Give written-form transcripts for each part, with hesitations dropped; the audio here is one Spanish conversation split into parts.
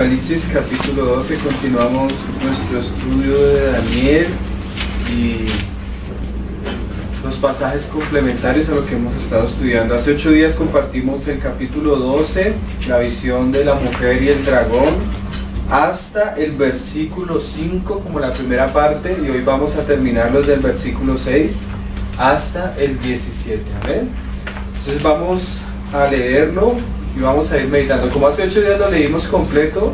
Apocalipsis capítulo 12, continuamos nuestro estudio de Daniel y los pasajes complementarios a lo que hemos estado estudiando. Hace 8 días compartimos el capítulo 12, la visión de la mujer y el dragón, hasta el versículo 5 como la primera parte, y hoy vamos a terminarlos del versículo 6 hasta el 17. Amén. Entonces vamos a leerlo y vamos a ir meditando. Como hace 8 días lo leímos completo,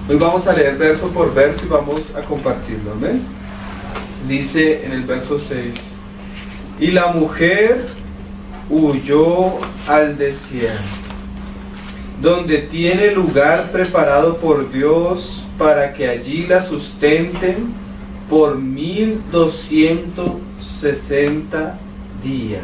hoy vamos a leer verso por verso y vamos a compartirlo. Amén. Dice en el verso 6: y la mujer huyó al desierto, donde tiene lugar preparado por Dios para que allí la sustenten por 1260 días.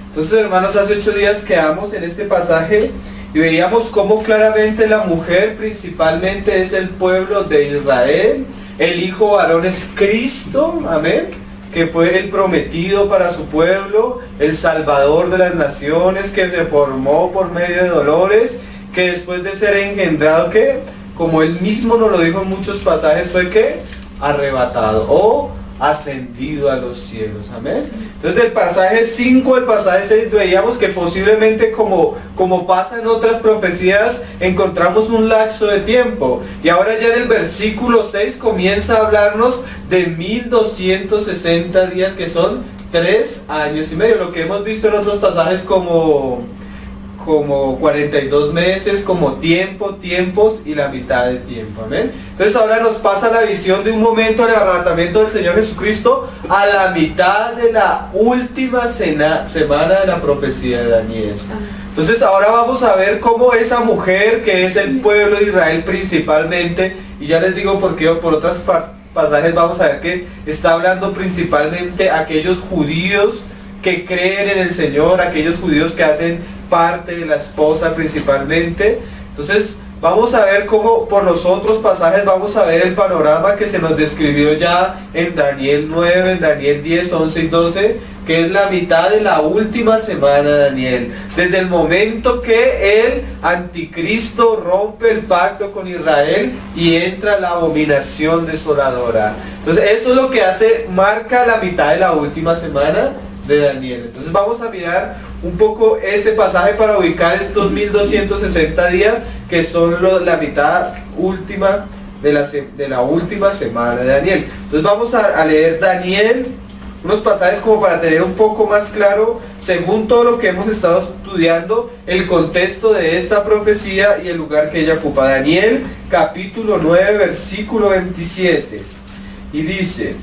Entonces, hermanos, hace 8 días quedamos en este pasaje y veíamos cómo claramente la mujer principalmente es el pueblo de Israel, el hijo varón es Cristo, amén, que fue el prometido para su pueblo, el salvador de las naciones, que se formó por medio de dolores, que después de ser engendrado, que como él mismo nos lo dijo en muchos pasajes, fue que arrebatado o ascendido a los cielos, amén. Entonces del pasaje 5 al pasaje 6 veíamos que posiblemente como pasa en otras profecías encontramos un lapso de tiempo, y ahora ya en el versículo 6 comienza a hablarnos de 1260 días, que son 3 años y medio, lo que hemos visto en otros pasajes como 42 meses, como tiempos y la mitad de tiempo, amén. Entonces ahora nos pasa la visión de un momento del arrebatamiento del Señor Jesucristo a la mitad de la última semana de la profecía de Daniel. Entonces ahora vamos a ver cómo esa mujer, que es el pueblo de Israel principalmente, y ya les digo por qué, por otros pasajes vamos a ver que está hablando principalmente a aquellos judíos que creen en el Señor, aquellos judíos que hacen parte de la esposa principalmente. Entonces vamos a ver cómo por los otros pasajes vamos a ver el panorama que se nos describió ya en Daniel 9, en Daniel 10, 11 y 12, que es la mitad de la última semana de Daniel, desde el momento que el anticristo rompe el pacto con Israel y entra la abominación desoladora. Entonces eso es lo que marca la mitad de la última semana de Daniel. Entonces vamos a mirar un poco este pasaje para ubicar estos 1260 días que son la mitad última de la última semana de Daniel. Entonces vamos a leer Daniel, unos pasajes como para tener un poco más claro, según todo lo que hemos estado estudiando, el contexto de esta profecía y el lugar que ella ocupa. Daniel capítulo 9 versículo 27, y dice: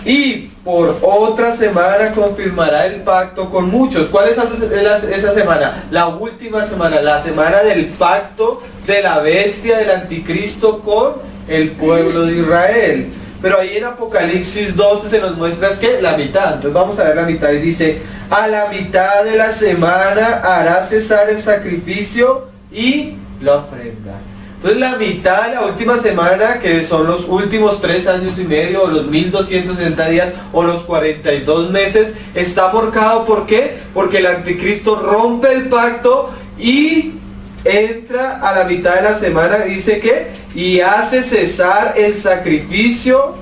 y por otra semana confirmará el pacto con muchos. ¿Cuál es esa semana? La última semana, la semana del pacto de la bestia del anticristo con el pueblo de Israel. Pero ahí en Apocalipsis 12 se nos muestra es que la mitad. Entonces vamos a ver la mitad y dice: a la mitad de la semana hará cesar el sacrificio y la ofrenda. Entonces la mitad de la última semana, que son los últimos 3 años y medio, o los 1260 días, o los 42 meses, está marcado. ¿Por qué? Porque el anticristo rompe el pacto y entra a la mitad de la semana, dice que, y hace cesar el sacrificio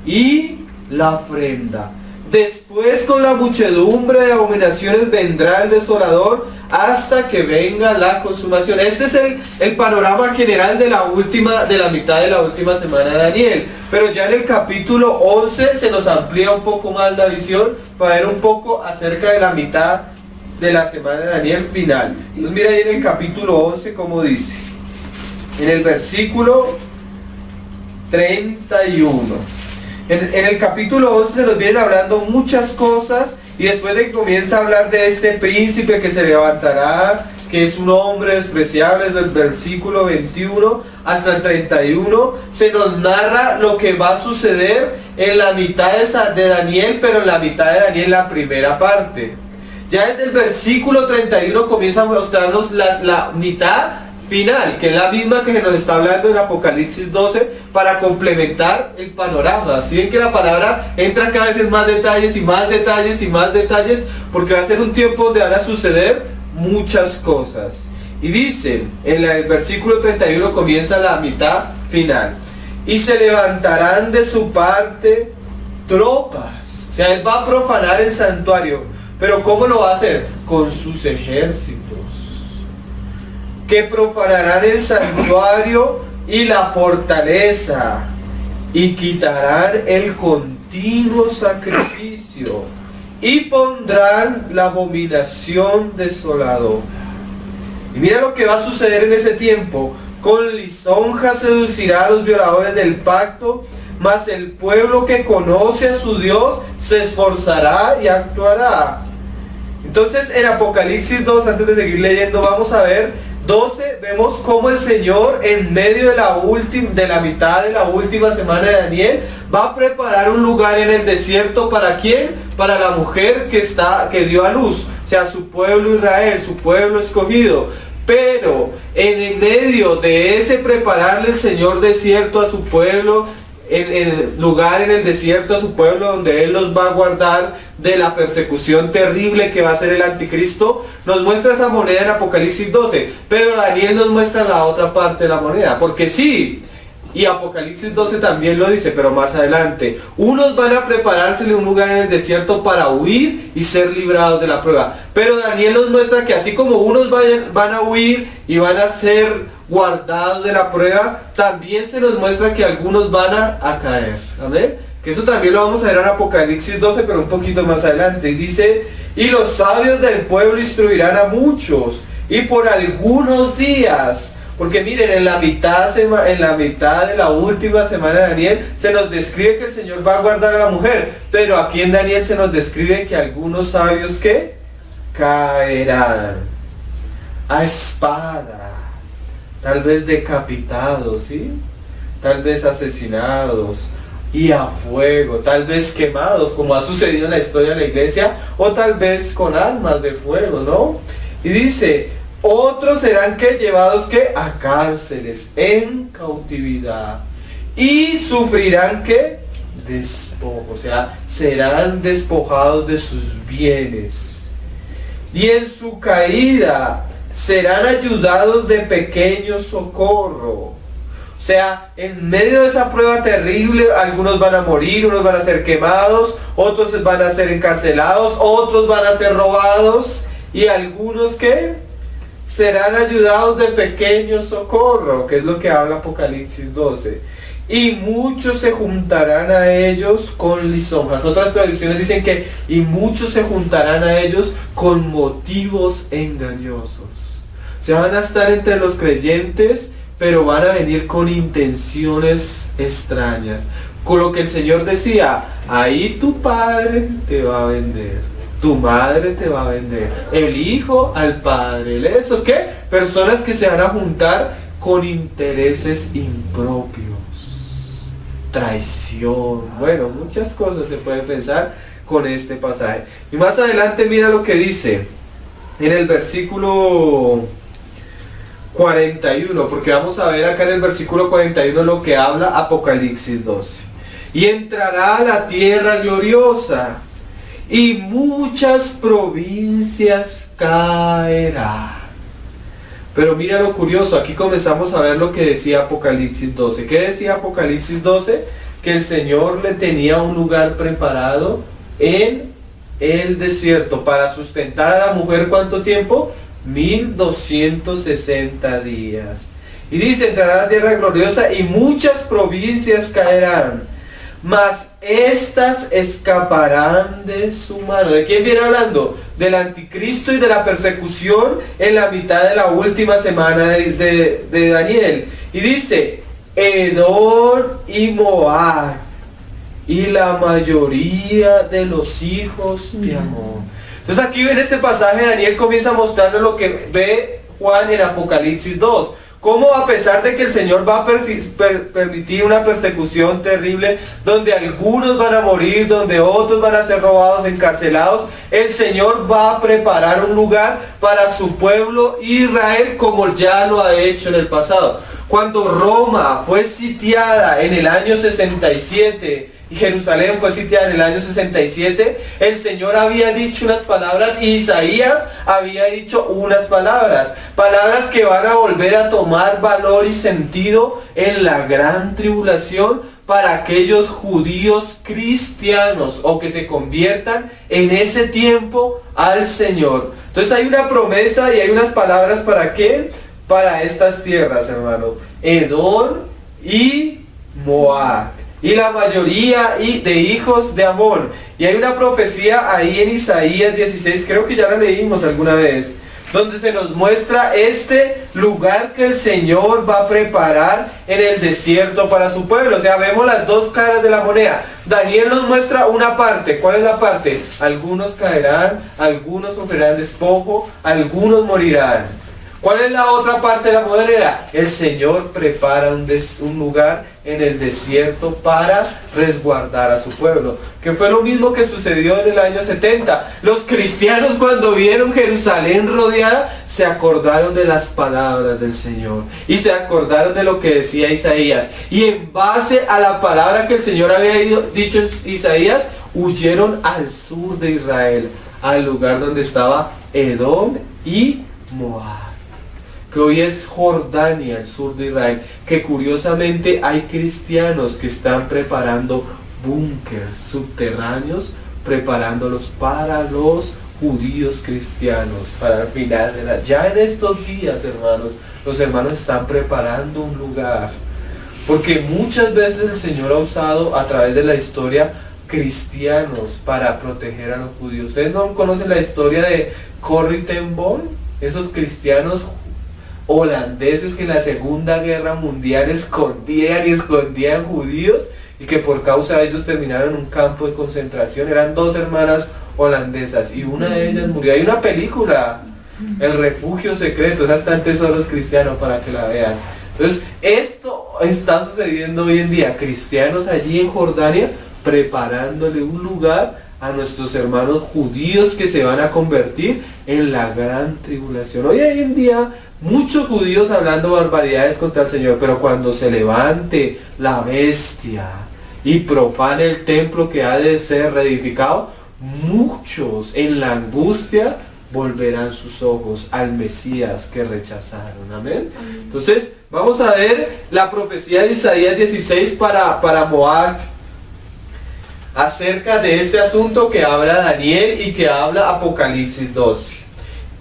y la ofrenda. Después con la muchedumbre de abominaciones vendrá el desolador hasta que venga la consumación. Este es el panorama general de la mitad de la última semana de Daniel. Pero ya en el capítulo 11 se nos amplía un poco más la visión para ver un poco acerca de la mitad de la semana de Daniel final. Entonces mira ahí en el capítulo 11 como dice, en el versículo 31. En el capítulo 11 se nos vienen hablando muchas cosas, y después de que comienza a hablar de este príncipe que se levantará, que es un hombre despreciable, desde el versículo 21 hasta el 31, se nos narra lo que va a suceder en la mitad de Daniel, pero en la mitad de Daniel la primera parte. Ya desde el versículo 31 comienza a mostrarnos la mitad final, que es la misma que se nos está hablando en Apocalipsis 12, para complementar el panorama. Así ven que la palabra entra cada vez en más detalles y más detalles y más detalles, porque va a ser un tiempo donde van a suceder muchas cosas. Y dice, en el versículo 31 comienza la mitad final. Y se levantarán de su parte tropas. O sea, él va a profanar el santuario. Pero ¿cómo lo va a hacer? Con sus ejércitos. Que profanarán el santuario y la fortaleza. Y quitarán el continuo sacrificio. Y pondrán la abominación desoladora. Y mira lo que va a suceder en ese tiempo. Con lisonja seducirá a los violadores del pacto, mas el pueblo que conoce a su Dios se esforzará y actuará. Entonces en Apocalipsis 2, antes de seguir leyendo, vamos a ver 12, vemos cómo el Señor en medio de la mitad de la última semana de Daniel va a preparar un lugar en el desierto. ¿Para quién? Para la mujer que dio a luz, o sea, su pueblo Israel, su pueblo escogido. Pero en el medio de ese prepararle el Señor desierto a su pueblo, en el lugar en el desierto a su pueblo donde Él los va a guardar de la persecución terrible que va a ser el anticristo, nos muestra esa moneda en Apocalipsis 12, pero Daniel nos muestra la otra parte de la moneda, porque sí, y Apocalipsis 12 también lo dice, pero más adelante, unos van a preparársele un lugar en el desierto para huir y ser librados de la prueba, pero Daniel nos muestra que así como unos van a huir y van a ser guardados de la prueba, también se nos muestra que algunos van a caer. Amén. Que eso también lo vamos a ver en Apocalipsis 12, pero un poquito más adelante. Y dice, y los sabios del pueblo instruirán a muchos, y por algunos días, porque miren, en la mitad de la última semana de Daniel, se nos describe que el Señor va a guardar a la mujer, pero aquí en Daniel se nos describe que algunos sabios que caerán a espada, tal vez decapitados, ¿sí? Tal vez asesinados y a fuego, tal vez quemados, como ha sucedido en la historia de la iglesia, o tal vez con armas de fuego, ¿no? Y dice, otros serán que llevados que a cárceles, en cautividad, y sufrirán que despojo, o sea, serán despojados de sus bienes, y en su caída serán ayudados de pequeño socorro. O sea, en medio de esa prueba terrible, algunos van a morir, unos van a ser quemados, otros van a ser encarcelados, otros van a ser robados, y algunos que serán ayudados de pequeño socorro, que es lo que habla Apocalipsis 12. Y muchos se juntarán a ellos con lisonjas. Otras traducciones dicen que y muchos se juntarán a ellos con motivos engañosos. O sea, van a estar entre los creyentes, pero van a venir con intenciones extrañas. Con lo que el Señor decía, ahí tu padre te va a vender, tu madre te va a vender, el hijo al padre. ¿Eso qué? Personas que se van a juntar con intereses impropios, traición, bueno, muchas cosas se pueden pensar con este pasaje. Y más adelante mira lo que dice en el versículo 41, porque vamos a ver acá en el versículo 41 lo que habla Apocalipsis 12. Y entrará a la tierra gloriosa, y muchas provincias caerán. Pero mira lo curioso, aquí comenzamos a ver lo que decía Apocalipsis 12. ¿Qué decía Apocalipsis 12? Que el Señor le tenía un lugar preparado en el desierto para sustentar a la mujer. ¿Cuánto tiempo? 1260 días. Y dice, entrará a la tierra gloriosa y muchas provincias caerán, mas estas escaparán de su mano. ¿De quién viene hablando? Del anticristo y de la persecución en la mitad de la última semana de Daniel. Y dice, Edom y Moab y la mayoría de los hijos de Amón. Entonces aquí en este pasaje Daniel comienza a mostrarnos lo que ve Juan en Apocalipsis 2. Cómo a pesar de que el Señor va a permitir una persecución terrible, donde algunos van a morir, donde otros van a ser robados, encarcelados, el Señor va a preparar un lugar para su pueblo Israel, como ya lo ha hecho en el pasado. Cuando Roma fue sitiada en el año 67, Jerusalén fue sitiada en el año 67, el Señor había dicho unas palabras y Isaías había dicho unas palabras. Palabras que van a volver a tomar valor y sentido en la gran tribulación para aquellos judíos cristianos o que se conviertan en ese tiempo al Señor. Entonces hay una promesa y hay unas palabras ¿para qué? Para estas tierras, hermano. Edom y Moab. Y la mayoría de hijos de Amón. Y hay una profecía ahí en Isaías 16, creo que ya la leímos alguna vez, donde se nos muestra este lugar que el Señor va a preparar en el desierto para su pueblo. O sea, vemos las dos caras de la moneda. Daniel nos muestra una parte. ¿Cuál es la parte? Algunos caerán, algunos sufrirán despojo, algunos morirán. ¿Cuál es la otra parte de la moneda? El Señor prepara un lugar en el desierto para resguardar a su pueblo. Que fue lo mismo que sucedió en el año 70. Los cristianos cuando vieron Jerusalén rodeada, se acordaron de las palabras del Señor. Y se acordaron de lo que decía Isaías. Y en base a la palabra que el Señor había dicho en Isaías, huyeron al sur de Israel, al lugar donde estaba Edom y Moab, que hoy es Jordania, el sur de Israel, que curiosamente hay cristianos que están preparando búnkers subterráneos, preparándolos para los judíos cristianos, para el final de la... Ya en estos días, hermanos, los hermanos están preparando un lugar, porque muchas veces el Señor ha usado a través de la historia cristianos para proteger a los judíos. ¿Ustedes no conocen la historia de Corrie ten Boom? Esos cristianos holandeses que en la Segunda Guerra Mundial escondían judíos y que por causa de ellos terminaron en un campo de concentración. Eran dos hermanas holandesas y una de ellas murió. Hay una película, El Refugio Secreto, esa está en Tesoros Cristianos para que la vean. Entonces esto está sucediendo hoy en día, cristianos allí en Jordania preparándole un lugar a nuestros hermanos judíos que se van a convertir en la gran tribulación. Hoy en día muchos judíos hablando barbaridades contra el Señor, pero cuando se levante la bestia y profane el templo que ha de ser reedificado, muchos en la angustia volverán sus ojos al Mesías que rechazaron. Amén. Entonces vamos a ver la profecía de Isaías 16 para Moab, acerca de este asunto que habla Daniel y que habla Apocalipsis 12.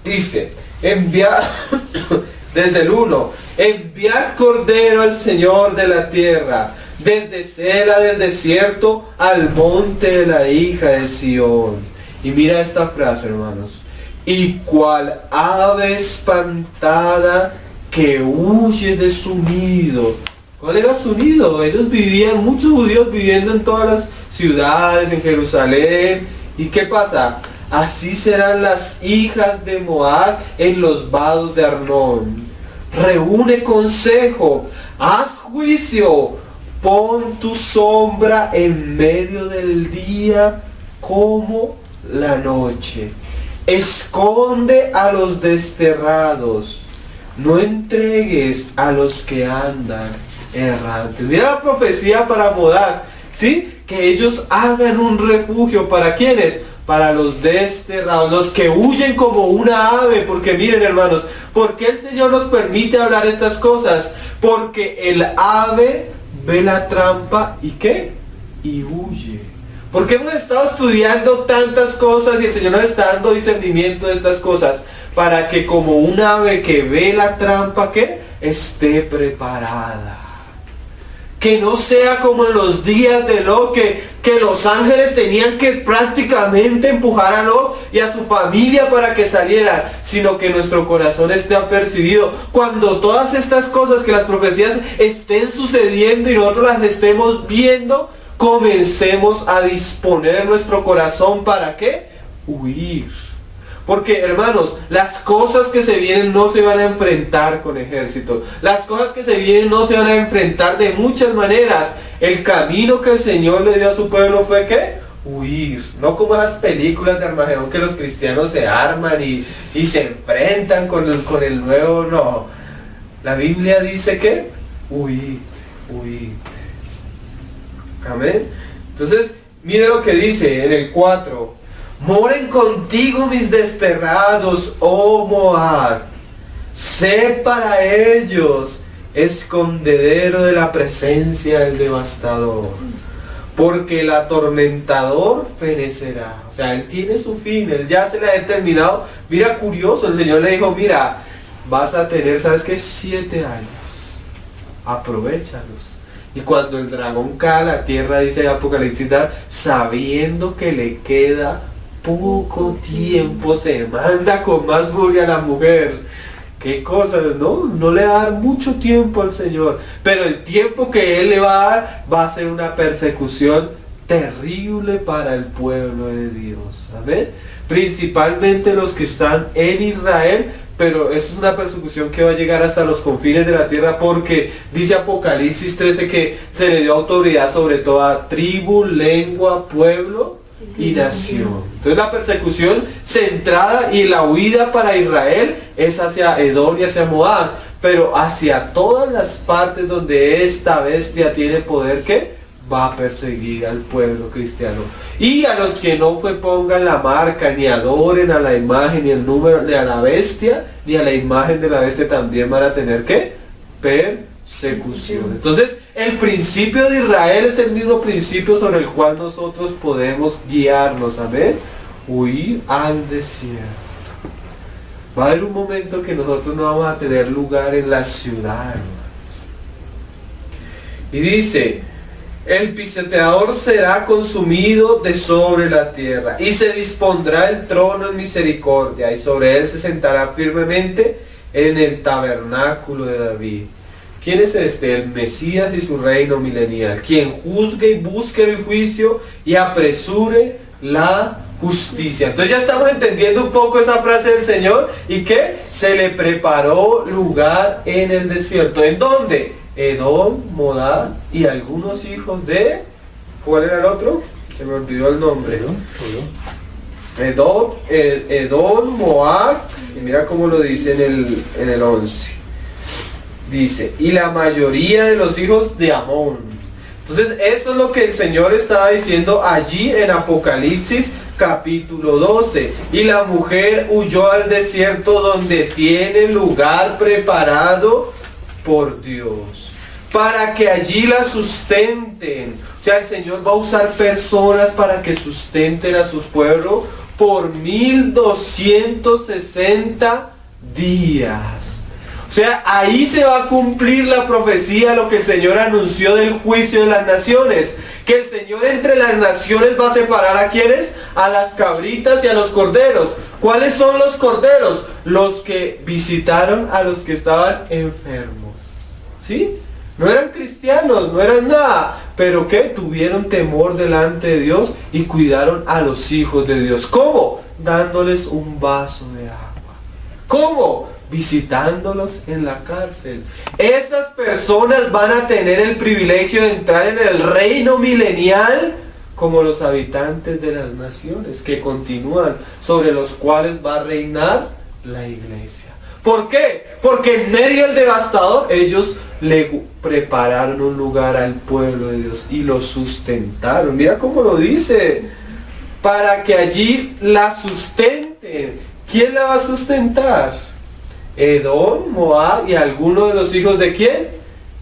Dice, enviad, desde el 1, enviad cordero al Señor de la tierra, desde Sela del desierto al monte de la hija de Sión. Y mira esta frase, hermanos. Y cual ave espantada que huye de su nido. ¿Cuál era su nido? Ellos vivían, muchos judíos viviendo en todas las ciudades, en Jerusalén. ¿Y qué pasa? Así serán las hijas de Moab en los vados de Arnón. Reúne consejo, haz juicio, pon tu sombra en medio del día como la noche. Esconde a los desterrados, no entregues a los que andan errantes. Mira la profecía para Moab, ¿sí? Que ellos hagan un refugio. ¿Para quiénes? Para los desterrados, los que huyen como una ave. Porque miren, hermanos, ¿por qué el Señor nos permite hablar estas cosas? Porque el ave ve la trampa y ¿qué? Y huye. Porque hemos estado estudiando tantas cosas y el Señor nos está dando discernimiento de estas cosas, para que como un ave que ve la trampa, ¿qué? Esté preparada. Que no sea como en los días de Lot, que los ángeles tenían que prácticamente empujar a Lot y a su familia para que salieran, sino que nuestro corazón esté apercibido. Cuando todas estas cosas, que las profecías estén sucediendo y nosotros las estemos viendo, comencemos a disponer nuestro corazón. ¿Para qué? Huir. Porque, hermanos, las cosas que se vienen no se van a enfrentar con ejército. Las cosas que se vienen no se van a enfrentar de muchas maneras. El camino que el Señor le dio a su pueblo fue ¿qué? Huir. No como esas películas de Armagedón que los cristianos se arman y se enfrentan con el nuevo. No. La Biblia dice que huid, huid. Amén. Entonces, mire lo que dice en el 4. Moren contigo mis desterrados, oh Moab. Sé para ellos escondedero de la presencia del devastador. Porque el atormentador fenecerá. O sea, él tiene su fin, él ya se le ha determinado. Mira, curioso, el Señor le dijo, mira, vas a tener, ¿sabes qué? 7 años. Aprovéchalos. Y cuando el dragón cae a la tierra, dice Apocalipsis, sabiendo que le queda poco tiempo, se manda con más furia a la mujer. Qué cosas, ¿no? No le va a dar mucho tiempo al Señor, pero el tiempo que Él le va a dar va a ser una persecución terrible para el pueblo de Dios. Amén. Principalmente los que están en Israel, pero eso es una persecución que va a llegar hasta los confines de la tierra, porque dice Apocalipsis 13 que se le dio autoridad sobre toda tribu, lengua, pueblo y nación. Entonces la persecución centrada y la huida para Israel es hacia Edom y hacia Moab, pero hacia todas las partes donde esta bestia tiene poder, que va a perseguir al pueblo cristiano. Y a los que no pongan la marca, ni adoren a la imagen, ni el número, ni a la bestia, ni a la imagen de la bestia, también van a tener que persecución. Entonces, el principio de Israel es el mismo principio sobre el cual nosotros podemos guiarnos. Amén. Huir al desierto. Va a haber un momento que nosotros no vamos a tener lugar en la ciudad, hermanos. Y dice, el pisoteador será consumido de sobre la tierra, y se dispondrá el trono en misericordia, y sobre él se sentará firmemente en el tabernáculo de David. ¿Quién es este? El Mesías y su reino milenial, quien juzgue y busque el juicio y apresure la justicia. Entonces ya estamos entendiendo un poco esa frase del Señor, y que se le preparó lugar en el desierto. ¿En dónde? Edom, Moab y algunos hijos de... ¿Cuál era el otro? Se me olvidó el nombre. Edom, Moab, y mira cómo lo dice en el 11. Dice, y la mayoría de los hijos de Amón. Entonces eso es lo que el Señor estaba diciendo allí en Apocalipsis capítulo 12. Y la mujer huyó al desierto, donde tiene lugar preparado por Dios, para que allí la sustenten. O sea, el Señor va a usar personas para que sustenten a su pueblo por 1260 días. O sea, ahí se va a cumplir la profecía, lo que el Señor anunció del juicio de las naciones. Que el Señor entre las naciones va a separar ¿a quiénes? A las cabritas y a los corderos. ¿Cuáles son los corderos? Los que visitaron a los que estaban enfermos. ¿Sí? No eran cristianos, no eran nada, pero que tuvieron temor delante de Dios y cuidaron a los hijos de Dios. ¿Cómo? Dándoles un vaso de agua. ¿Cómo? Visitándolos en la cárcel. Esas personas van a tener el privilegio de entrar en el reino milenial como los habitantes de las naciones que continúan, sobre los cuales va a reinar la iglesia. ¿Por qué? Porque en medio del devastador ellos le prepararon un lugar al pueblo de Dios y lo sustentaron. Mira cómo lo dice, para que allí la sustenten. ¿Quién la va a sustentar? Edom, Moab y algunos de los hijos de ¿quién?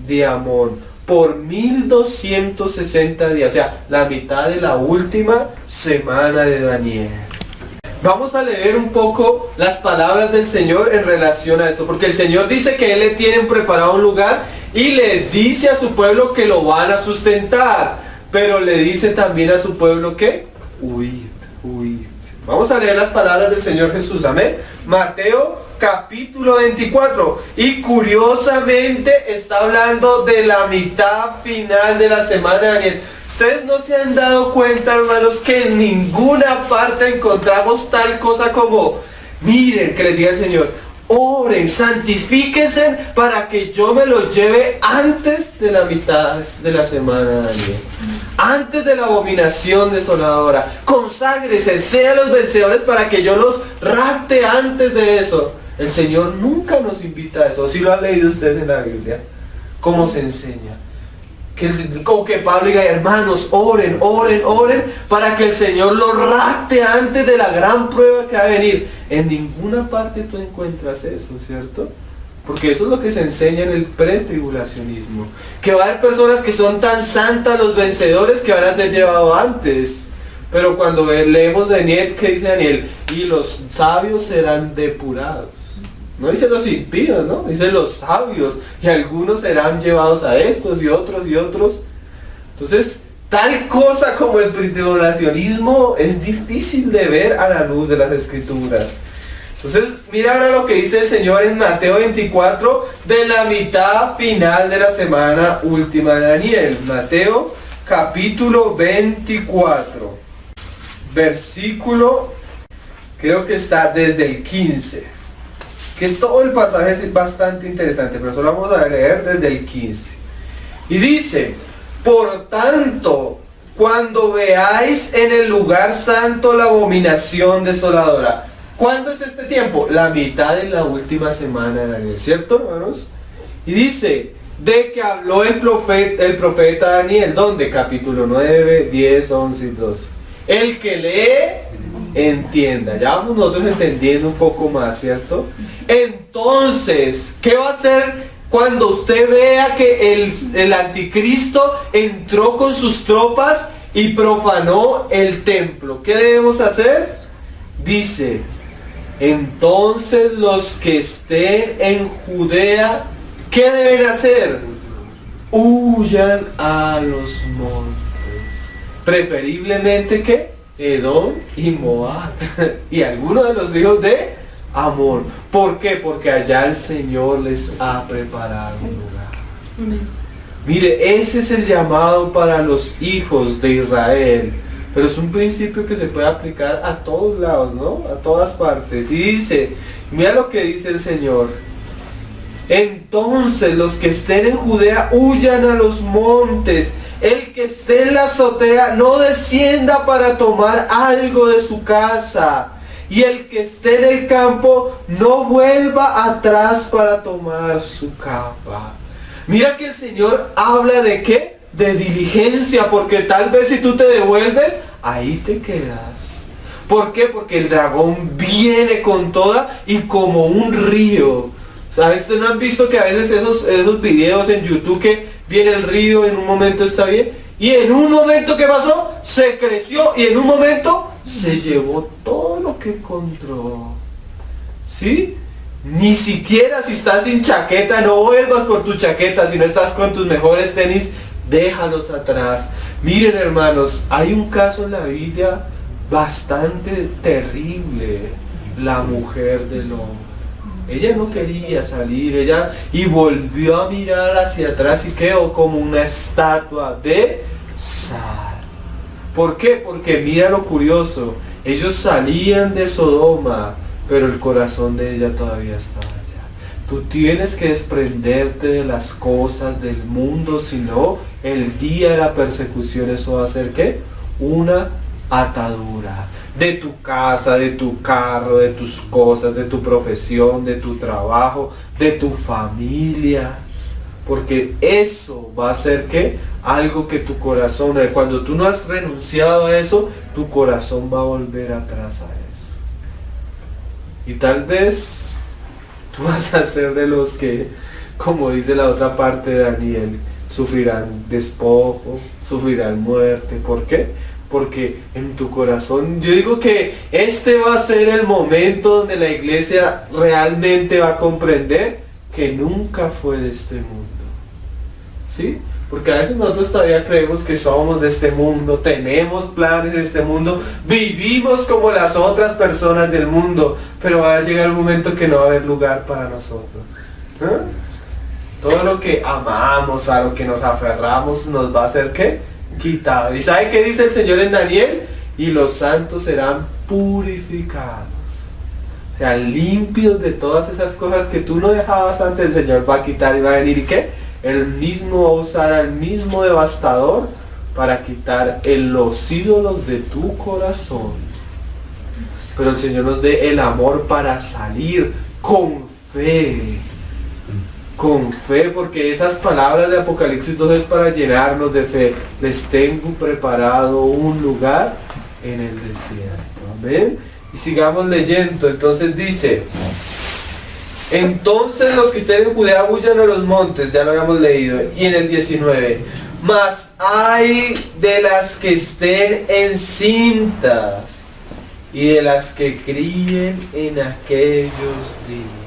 De Amón, por 1260 días, o sea, la mitad de la última semana de Daniel. Vamos a leer un poco las palabras del Señor en relación a esto, porque el Señor dice que Él le tienen preparado un lugar y le dice a su pueblo que lo van a sustentar, pero le dice también a su pueblo que huid, huid. Vamos a leer las palabras del Señor Jesús, amén. Mateo capítulo 24, y curiosamente está hablando de la mitad final de la semana de Daniel. Ustedes no se han dado cuenta, hermanos, que en ninguna parte encontramos tal cosa como, miren, que les diga el Señor, oren, santifíquense para que yo me los lleve antes de la mitad de la semana de Daniel, antes de la abominación desoladora. Conságrese, sean los vencedores para que yo los rapte antes de eso. El Señor nunca nos invita a eso. Si lo han leído ustedes en la Biblia, ¿cómo se enseña? como que Pablo diga, hermanos, oren, oren, oren, para que el Señor los rapte antes de la gran prueba que va a venir. En ninguna parte tú encuentras eso, ¿cierto? Porque eso es lo que se enseña en el pretribulacionismo. Que va a haber personas que son tan santas, los vencedores, que van a ser llevados antes. Pero cuando leemos Daniel, ¿qué dice Daniel? Y los sabios serán depurados. No dice los impíos, ¿no? Dice los sabios. Y algunos serán llevados a estos y otros y otros. Entonces, tal cosa como el pretribulacionismo es difícil de ver a la luz de las Escrituras. Entonces, mira ahora lo que dice el Señor en Mateo 24, de la mitad final de la semana última de Daniel. Mateo capítulo 24, versículo, creo que está desde el 15. Que todo el pasaje es bastante interesante, pero solo vamos a leer desde el 15. Y dice, por tanto, cuando veáis en el lugar santo la abominación desoladora. ¿Cuándo es este tiempo? La mitad de la última semana de Daniel, ¿cierto, hermanos? Y dice, de que habló el profeta Daniel, ¿dónde? Capítulo 9, 10, 11 y 12. El que lee, entienda. Ya vamos nosotros entendiendo un poco más, ¿cierto? Entonces, ¿qué va a hacer cuando usted vea que el anticristo entró con sus tropas y profanó el templo? ¿Qué debemos hacer? Dice, entonces los que estén en Judea, ¿qué deben hacer? Huyan a los montes. Preferiblemente, ¿qué? Edom y Moab. Y algunos de los hijos de Amón. ¿Por qué? Porque allá el Señor les ha preparado un lugar. Mire, ese es el llamado para los hijos de Israel. Pero es un principio que se puede aplicar a todos lados, ¿no? A todas partes. Y dice, mira lo que dice el Señor. Entonces los que estén en Judea huyan a los montes. El que esté en la azotea no descienda para tomar algo de su casa. Y el que esté en el campo no vuelva atrás para tomar su capa. Mira que el Señor habla de ¿qué? De diligencia, porque tal vez si tú te devuelves, ahí te quedas. ¿Por qué? Porque el dragón viene con toda y como un río. ¿Sabes? ¿Ustedes no han visto que a veces esos videos en YouTube que viene el río, en un momento está bien, y en un momento ¿qué pasó? Se creció y en un momento se llevó todo lo que encontró? ¿Sí? Ni siquiera si estás sin chaqueta, no vuelvas por tu chaqueta. Si no estás con tus mejores tenis, déjalos atrás. Miren, hermanos, hay un caso en la Biblia bastante terrible. La mujer de Lot. Ella no quería salir, y volvió a mirar hacia atrás y quedó como una estatua de sal. ¿Por qué? Porque mira lo curioso, ellos salían de Sodoma, pero el corazón de ella todavía estaba allá. Tú tienes que desprenderte de las cosas del mundo, si no, el día de la persecución eso va a ser ¿qué? Una atadura. De tu casa, de tu carro, de tus cosas, de tu profesión, de tu trabajo, de tu familia. Porque eso va a ser ¿qué? Algo que tu corazón, cuando tú no has renunciado a eso, tu corazón va a volver atrás a eso. Y tal vez tú vas a ser de los que, como dice la otra parte de Daniel, sufrirán despojo, sufrirán muerte. ¿Por qué? Porque en tu corazón, yo digo que este va a ser el momento donde la iglesia realmente va a comprender que nunca fue de este mundo. ¿Sí? Porque a veces nosotros todavía creemos que somos de este mundo, tenemos planes de este mundo, vivimos como las otras personas del mundo, pero va a llegar un momento que no va a haber lugar para nosotros. ¿Eh? Todo lo que amamos, a lo que nos aferramos, nos va a hacer ¿qué? Quitado. ¿Y sabe qué dice el Señor en Daniel? Y los santos serán purificados. O sea, limpios de todas esas cosas que tú no dejabas antes. El Señor va a quitar y va a venir. ¿Y qué? Él mismo va a usar al mismo devastador para quitar los ídolos de tu corazón. Pero el Señor nos dé el amor para salir con fe. con fe, porque esas palabras de Apocalipsis 2 es para llenarnos de fe. Les tengo preparado un lugar en el desierto. Amén. Y sigamos leyendo. Entonces dice: entonces los que estén en Judea huyan a los montes, ya lo habíamos leído. Y en el 19: mas hay de las que estén encintas y de las que críen en aquellos días.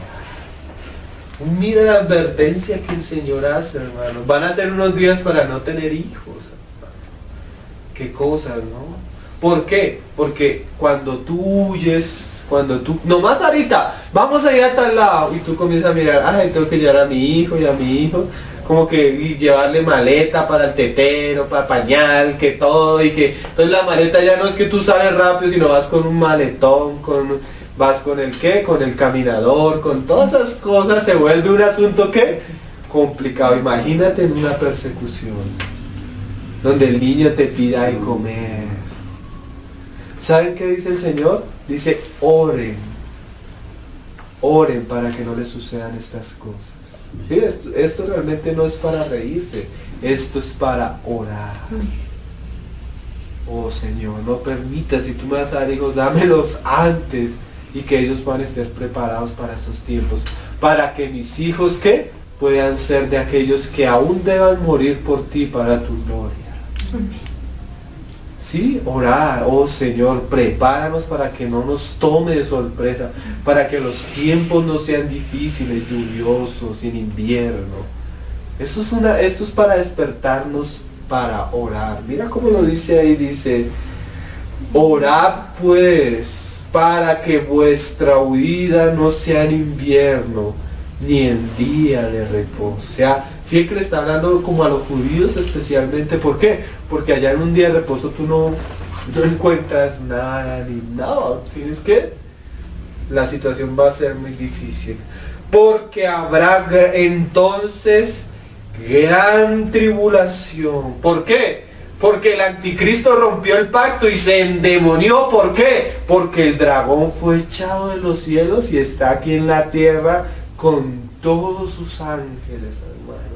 Mira la advertencia que el Señor hace, hermano. Van a ser unos días para no tener hijos, hermano. Qué cosas, ¿no? ¿Por qué? Porque cuando tú huyes, nomás ahorita, vamos a ir a tal lado, y tú comienzas a mirar, ay, tengo que llevar a mi hijo y a mi hijo, como que, y llevarle maleta para el tetero, para pañal, que todo, y que, entonces la maleta ya no es que tú sales rápido, sino vas con un maletón, vas con el qué, con el caminador, con todas esas cosas, se vuelve un asunto que complicado. Imagínate en una persecución, donde el niño te pida de comer. ¿Saben qué dice el Señor? Dice: oren para que no les sucedan estas cosas. ¿Sí? Esto realmente no es para reírse, esto es para orar. Oh Señor, no permitas, si tú me vas a dar hijos, dámelos antes, y que ellos puedan estar preparados para estos tiempos, para que mis hijos, ¿qué? Puedan ser de aquellos que aún deban morir por ti para tu gloria. Sí, orar. Oh Señor, prepáranos para que no nos tome de sorpresa, para que los tiempos no sean difíciles, lluviosos, en invierno. Esto es para despertarnos, para orar. Mira cómo lo dice ahí, dice: orad pues, para que vuestra huida no sea en invierno, ni en día de reposo. O sea, siempre le está hablando como a los judíos especialmente. ¿Por qué? Porque allá en un día de reposo tú no encuentras nada, ni nada. Tienes que, la situación va a ser muy difícil. Porque habrá entonces gran tribulación. ¿Por qué? Porque el anticristo rompió el pacto y se endemonió. ¿Por qué? Porque el dragón fue echado de los cielos y está aquí en la tierra con todos sus ángeles, hermano.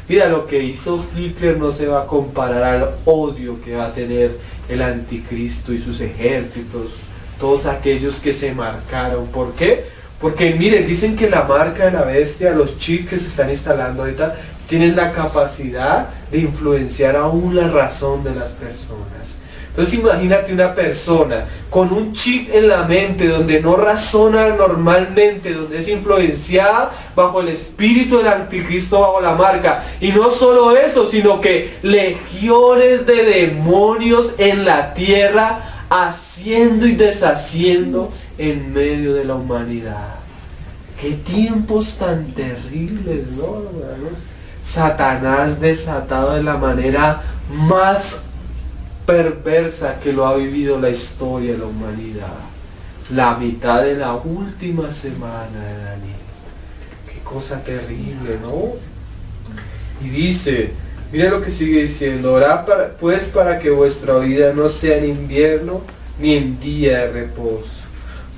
Mira, lo que hizo Hitler no se va a comparar al odio que va a tener el anticristo y sus ejércitos, todos aquellos que se marcaron. ¿Por qué? Porque miren, dicen que la marca de la bestia, los chips que se están instalando ahorita, tienen la capacidad de influenciar aún la razón de las personas. Entonces imagínate una persona con un chip en la mente donde no razona normalmente, donde es influenciada bajo el espíritu del anticristo, bajo la marca. Y no solo eso, sino que legiones de demonios en la tierra haciendo y deshaciendo en medio de la humanidad. Qué tiempos tan terribles, ¿no, hermanos? Satanás desatado de la manera más perversa que lo ha vivido la historia de la humanidad. La mitad de la última semana de Daniel. Qué cosa terrible, ¿no? Y dice, mira lo que sigue diciendo: orad pues para que vuestra vida no sea en invierno ni en día de reposo,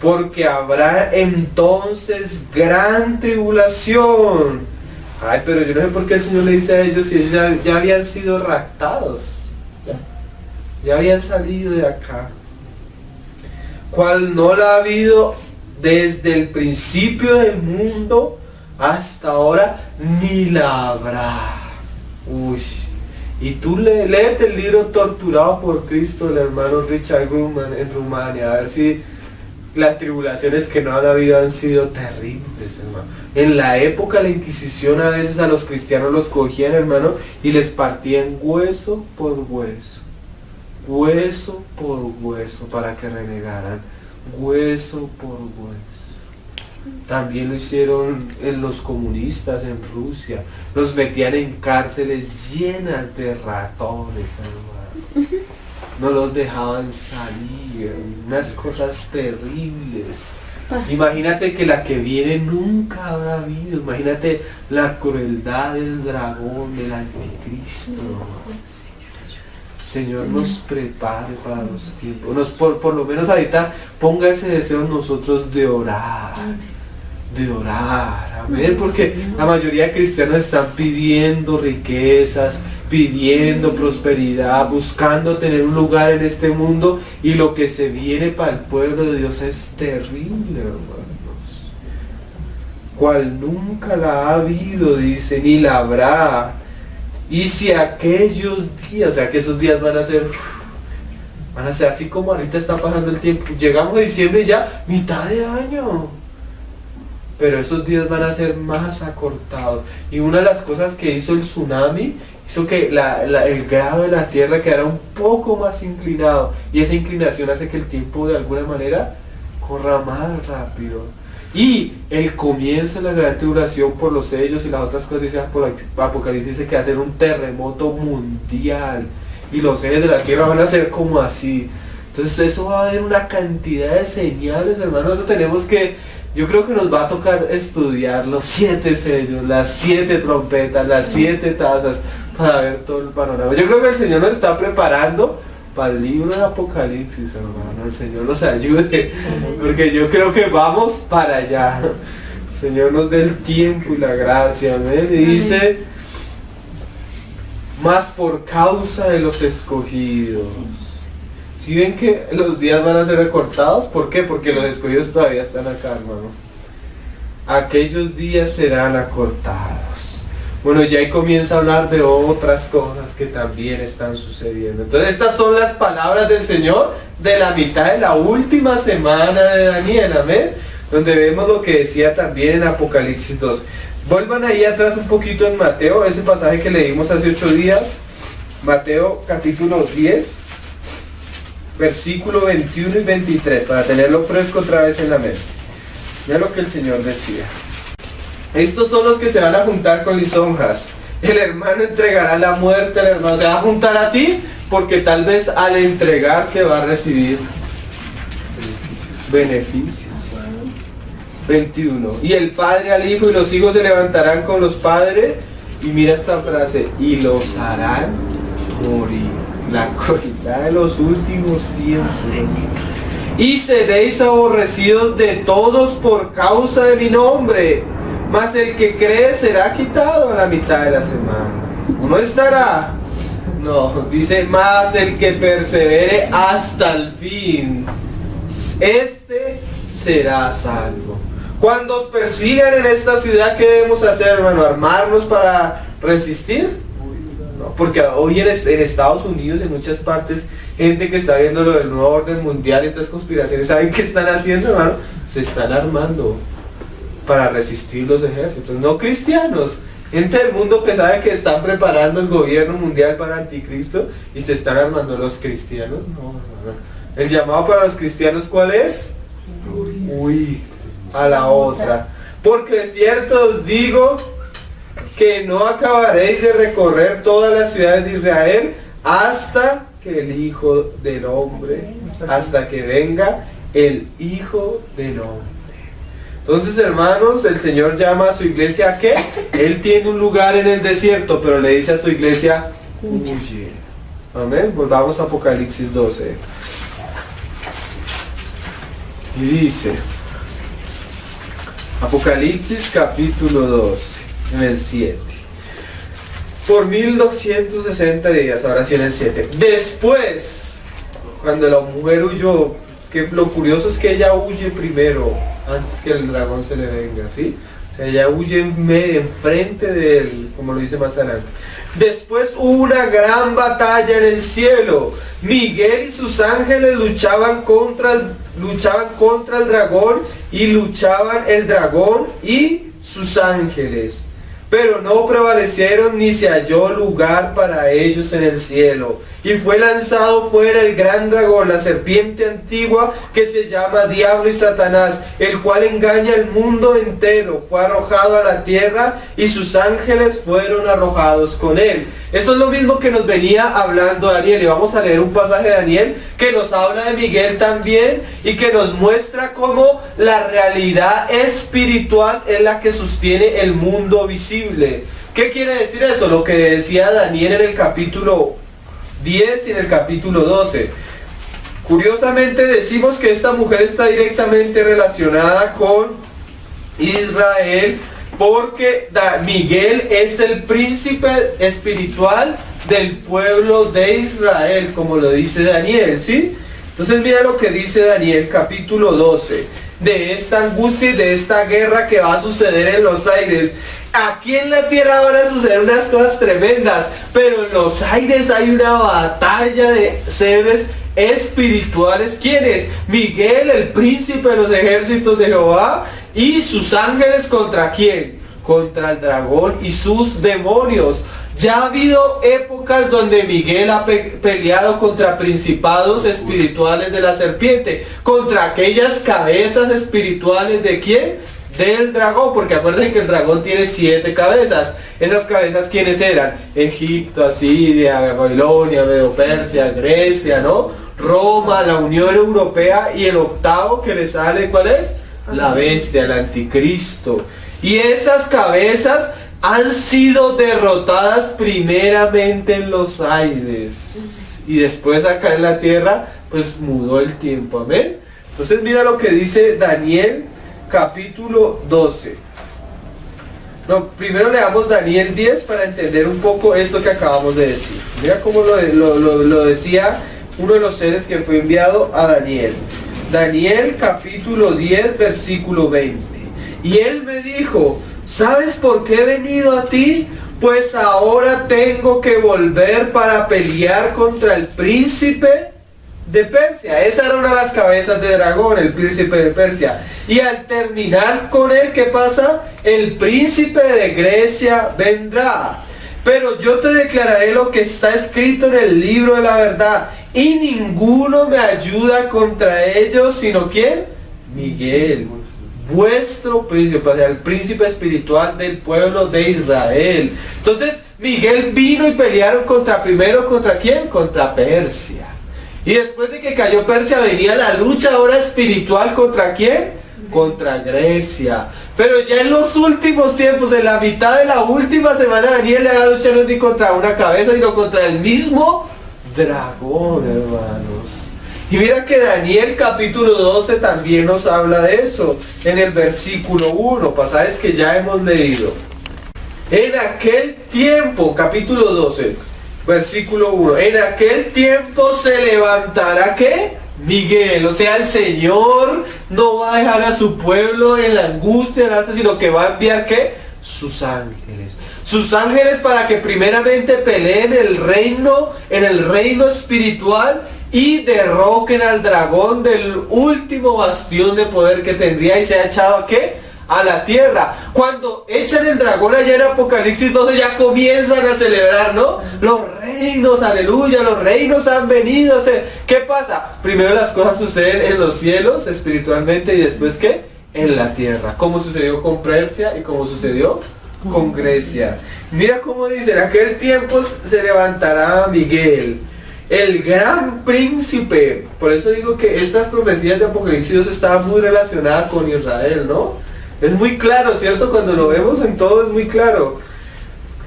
porque habrá entonces gran tribulación. Ay, pero yo no sé por qué el Señor le dice a ellos si ellos ya habían sido raptados. Ya habían salido de acá. Cual no la ha habido desde el principio del mundo hasta ahora, ni la habrá. Uy. Y tú léete el libro Torturado por Cristo del hermano Richard Grumman en Rumania, a ver si las tribulaciones que no han habido han sido terribles, hermano. En la época de la Inquisición a veces a los cristianos los cogían, hermano, y les partían hueso por hueso. Hueso por hueso para que renegaran. Hueso por hueso. También lo hicieron en los comunistas en Rusia. Los metían en cárceles llenas de ratones, hermano. No los dejaban salir. Unas cosas terribles. Imagínate que la que viene nunca habrá habido. Imagínate la crueldad del dragón, del anticristo. Señor, nos prepare para los tiempos. Por lo menos ahorita ponga ese deseo en nosotros de orar. de orar, amén, porque la mayoría de cristianos están pidiendo riquezas, pidiendo prosperidad, buscando tener un lugar en este mundo, y lo que se viene para el pueblo de Dios es terrible, hermanos, cual nunca la ha habido, dice, ni la habrá. Y si aquellos días, o sea que esos días van a ser así como ahorita está pasando el tiempo, llegamos a diciembre y ya, mitad de año, pero esos días van a ser más acortados. Y una de las cosas que hizo el tsunami, hizo que el grado de la tierra quedara un poco más inclinado, y esa inclinación hace que el tiempo de alguna manera corra más rápido. Y el comienzo de la gran tribulación por los sellos y las otras cosas, dice Apocalipsis, dice que va a ser un terremoto mundial, y los ejes de la tierra van a ser como así. Entonces eso va a haber una cantidad de señales, hermanos. Nosotros tenemos que, yo creo que nos va a tocar estudiar los 7 sellos, las 7 trompetas, las 7 tazas, para ver todo el panorama. Yo creo que el Señor nos está preparando para el libro de Apocalipsis, hermano. El Señor nos ayude, porque yo creo que vamos para allá. El Señor nos dé el tiempo y la gracia, amén. Y dice, más por causa de los escogidos. Si ven que los días van a ser recortados, ¿por qué? Porque los escogidos todavía están acá, hermano. Aquellos días serán acortados. Bueno, ya ahí comienza a hablar de otras cosas que también están sucediendo. Entonces estas son las palabras del Señor de la mitad de la última semana de Daniel, amén, donde vemos lo que decía también en Apocalipsis 2. Vuelvan ahí atrás un poquito en Mateo, ese pasaje que leímos hace 8 días, Mateo capítulo 10, versículo 21 y 23, para tenerlo fresco otra vez en la mente. Mira lo que el Señor decía. Estos son los que se van a juntar con lisonjas. El hermano entregará la muerte, el hermano se va a juntar a ti, porque tal vez al entregar te va a recibir beneficios. 21. Y el padre al hijo, y los hijos se levantarán con los padres, y mira esta frase, y los harán morir. La crueldad de los últimos tiempos. Y seréis aborrecidos de todos por causa de mi nombre, mas el que cree será quitado a la mitad de la semana. ¿No estará? No, dice, más el que persevere hasta el fin, este será salvo. Cuando os persigan en esta ciudad, ¿qué debemos hacer, hermano? ¿Armarnos para resistir? No, porque hoy en Estados Unidos, en muchas partes, gente que está viendo lo del nuevo orden mundial, estas conspiraciones, ¿saben qué están haciendo, hermano? Se están armando para resistir los ejércitos, no cristianos, gente del mundo que sabe que están preparando el gobierno mundial para anticristo, y se están armando. Los cristianos, no. El llamado para los cristianos, ¿cuál es? Huir a la otra, porque de cierto os digo que no acabaréis de recorrer todas las ciudades de Israel hasta que el Hijo del Hombre, hasta que venga el Hijo del Hombre. Entonces, hermanos, el Señor llama a su iglesia, ¿a qué? Él tiene un lugar en el desierto, pero le dice a su iglesia, huye. Amén. Volvamos a Apocalipsis 12. Y dice, Apocalipsis capítulo 12, en el 7. Por 1260 días, ahora sí en el 7. Después, cuando la mujer huyó, que lo curioso es que ella huye primero, antes que el dragón se le venga, ¿sí? O sea, ella huye enfrente de él, como lo dice más adelante. Después hubo una gran batalla en el cielo. Miguel y sus ángeles luchaban contra el dragón, y luchaban el dragón y sus ángeles, pero no prevalecieron, ni se halló lugar para ellos en el cielo. Y fue lanzado fuera el gran dragón, la serpiente antigua, que se llama Diablo y Satanás, el cual engaña al mundo entero. Fue arrojado a la tierra, y sus ángeles fueron arrojados con él. Eso es lo mismo que nos venía hablando Daniel, y vamos a leer un pasaje de Daniel que nos habla de Miguel también, y que nos muestra cómo la realidad espiritual es la que sostiene el mundo visible. ¿Qué quiere decir eso? Lo que decía Daniel en el capítulo 10 y en el capítulo 12. Curiosamente decimos que esta mujer está directamente relacionada con Israel, porque Miguel es el príncipe espiritual del pueblo de Israel, como lo dice Daniel, ¿sí? Entonces mira lo que dice Daniel capítulo 12, de esta angustia y de esta guerra que va a suceder en los aires. Aquí en la tierra van a suceder unas cosas tremendas, pero en los aires hay una batalla de seres espirituales. ¿Quiénes? Miguel, el príncipe de los ejércitos de Jehová, y sus ángeles. ¿Contra quién? Contra el dragón y sus demonios. Ya ha habido épocas donde Miguel ha peleado contra principados espirituales de la serpiente, contra aquellas cabezas espirituales ¿de quién? Del dragón, porque acuérdense que el dragón tiene 7 cabezas. Esas cabezas, ¿quiénes eran? Egipto, Asiria, Babilonia, Medo-Persia, Grecia, ¿no? Roma, la Unión Europea, y el octavo que le sale, ¿cuál es? La bestia, el anticristo. Y esas cabezas han sido derrotadas primeramente en los aires, y después acá en la tierra pues mudó el tiempo. Amén. Entonces mira lo que dice Daniel capítulo 12. No, primero leamos Daniel 10 para entender un poco esto que acabamos de decir. Mira cómo lo decía uno de los seres que fue enviado a Daniel. Daniel capítulo 10 versículo 20. Y él me dijo: ¿sabes por qué he venido a ti? Pues ahora tengo que volver para pelear contra el príncipe de Persia. Esa era una de las cabezas de dragón, el príncipe de Persia. Y al terminar con él, ¿qué pasa? El príncipe de Grecia vendrá. Pero yo te declararé lo que está escrito en el libro de la verdad, y ninguno me ayuda contra ellos, sino ¿quién? Miguel, vuestro príncipe, o sea, el príncipe espiritual del pueblo de Israel. Entonces Miguel vino y pelearon primero contra ¿quién? Contra Persia. Y después de que cayó Persia venía la lucha ahora espiritual ¿contra quién? Contra Grecia. Pero ya en los últimos tiempos, en la mitad de la última semana, Daniel le va a luchar no ni contra una cabeza, sino contra el mismo dragón, hermanos. Y mira que Daniel capítulo 12 también nos habla de eso, en el versículo 1, pasajes que ya hemos leído. En aquel tiempo, capítulo 12, versículo 1, en aquel tiempo se levantará ¿qué? Miguel, o sea, el Señor no va a dejar a su pueblo en la angustia, sino que va a enviar ¿qué? Sus ángeles. Sus ángeles para que primeramente peleen en el reino espiritual, y derroquen al dragón del último bastión de poder que tendría, y se ha echado ¿a qué? A la tierra. Cuando echan el dragón allá en Apocalipsis 12 ya comienzan a celebrar, ¿no? Los reinos, aleluya, los reinos han venido. ¿Qué pasa? Primero las cosas suceden en los cielos espiritualmente, y después ¿qué? En la tierra. Como sucedió con Persia y como sucedió con Grecia. Mira cómo dice: en aquel tiempo se levantará Miguel, el gran príncipe. Por eso digo que estas profecías de Apocalipsis estaban muy relacionadas con Israel, ¿no? Es muy claro, ¿cierto? Cuando lo vemos en todo es muy claro.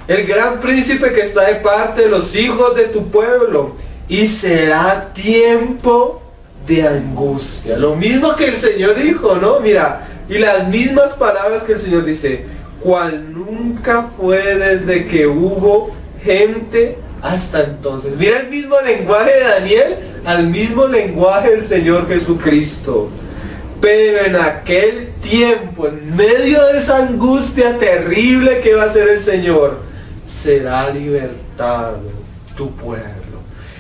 El gran príncipe que está de parte de los hijos de tu pueblo, y será tiempo de angustia. Lo mismo que el Señor dijo, ¿no? Mira, y las mismas palabras que el Señor dice: cual nunca fue desde que hubo gente hasta entonces. Mira el mismo lenguaje de Daniel al mismo lenguaje del Señor Jesucristo. Pero en aquel tiempo, en medio de esa angustia terrible que va a ser el Señor, será libertado tu pueblo.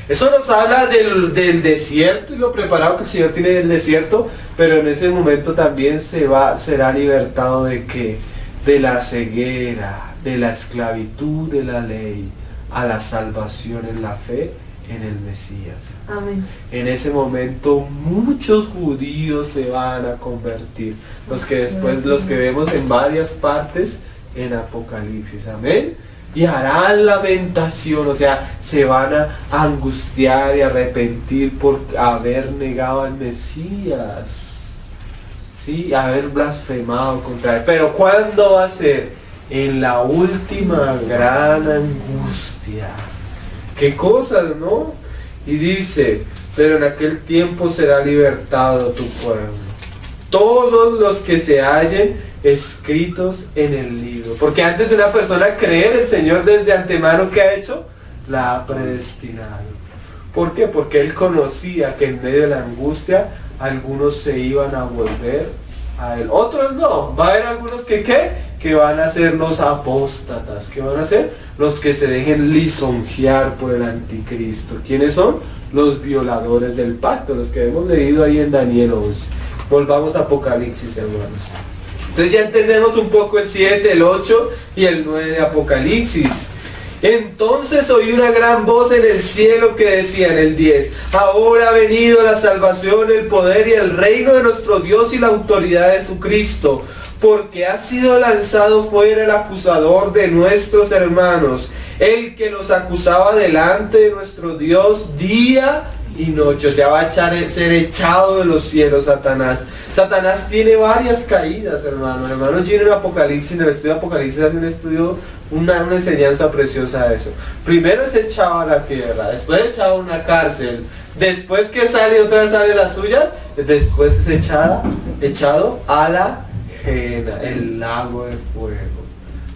Eso nos habla del desierto y lo preparado que el Señor tiene del desierto, pero en ese momento también será libertado ¿de qué? De la ceguera, de la esclavitud de la ley, a la salvación en la fe en el Mesías. Amén. En ese momento muchos judíos se van a convertir, los que vemos en varias partes en Apocalipsis. Amén. Y harán lamentación, o sea, se van a angustiar y arrepentir por haber negado al Mesías, ¿sí? Haber blasfemado contra él. Pero ¿cuándo va a ser? En la última gran angustia. ¿Qué cosas, no? Y dice: pero en aquel tiempo será libertado tu pueblo, todos los que se hallen escritos en el libro. Porque antes de una persona creer, el Señor desde antemano, ¿qué ha hecho? La ha predestinado. ¿Por qué? Porque Él conocía que en medio de la angustia algunos se iban a volver a Él, otros no. Va a haber algunos que van a ser los apóstatas, que van a ser los que se dejen lisonjear por el anticristo. ¿Quiénes son? Los violadores del pacto, los que hemos leído ahí en Daniel 11. Volvamos a Apocalipsis, hermanos. Entonces ya entendemos un poco el 7, el 8 y el 9 de Apocalipsis. Entonces oí una gran voz en el cielo que decía en el 10: ahora ha venido la salvación, el poder y el reino de nuestro Dios y la autoridad de su Cristo, porque ha sido lanzado fuera el acusador de nuestros hermanos, el que los acusaba delante de nuestro Dios día y noche. O sea, va a ser echado de los cielos Satanás. Satanás tiene varias caídas, hermano. Hermano Gino en Apocalipsis, en el estudio de Apocalipsis, hace un estudio, una enseñanza preciosa de eso. Primero es echado a la tierra, después es echado a una cárcel, después que sale otra vez sale las suyas, después es echado a la Gehenna, el lago de fuego,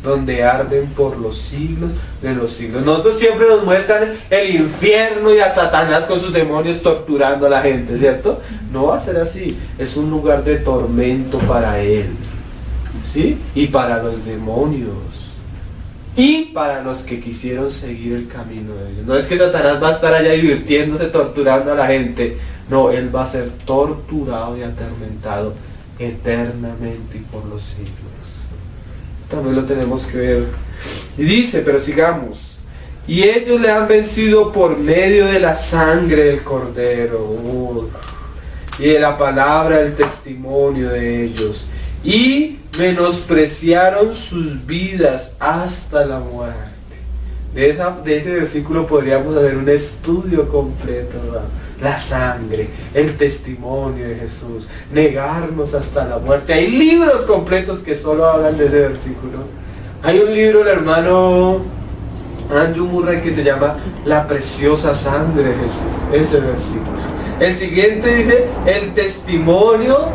donde arden por los siglos de los siglos. Nosotros siempre nos muestran el infierno y a Satanás con sus demonios torturando a la gente, ¿cierto? No va a ser así. Es un lugar de tormento para él, ¿sí? Y para los demonios y para los que quisieron seguir el camino de ellos. No es que Satanás va a estar allá divirtiéndose, torturando a la gente. No, él va a ser torturado y atormentado eternamente y por los siglos. También lo tenemos que ver. Y dice, pero sigamos: y ellos le han vencido por medio de la sangre del Cordero, y de la palabra del testimonio de ellos, y menospreciaron sus vidas hasta la muerte. De ese versículo podríamos hacer un estudio completo, ¿verdad? La sangre, el testimonio de Jesús, negarnos hasta la muerte. Hay libros completos que solo hablan de ese versículo. Hay un libro del hermano Andrew Murray que se llama La preciosa sangre de Jesús, ese versículo. El siguiente dice el testimonio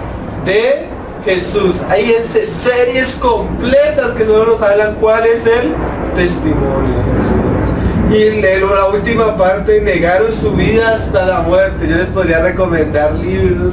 de Jesús. Hay series completas que solo nos hablan cuál es el testimonio de Jesús. Y la última parte, negaron su vida hasta la muerte. Yo les podría recomendar libros.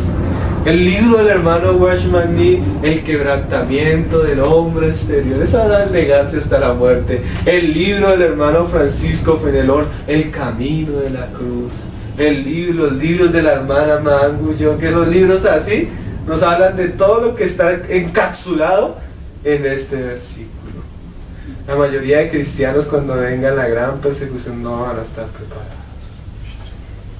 El libro del hermano Watchman Nee, El quebrantamiento del hombre exterior. Eso habla de negarse hasta la muerte. El libro del hermano Francisco Fenelón, El camino de la cruz. Los libros de la hermana Mangullón, que son libros así, nos hablan de todo lo que está encapsulado en este versículo. La mayoría de cristianos, cuando venga la gran persecución, no van a estar preparados,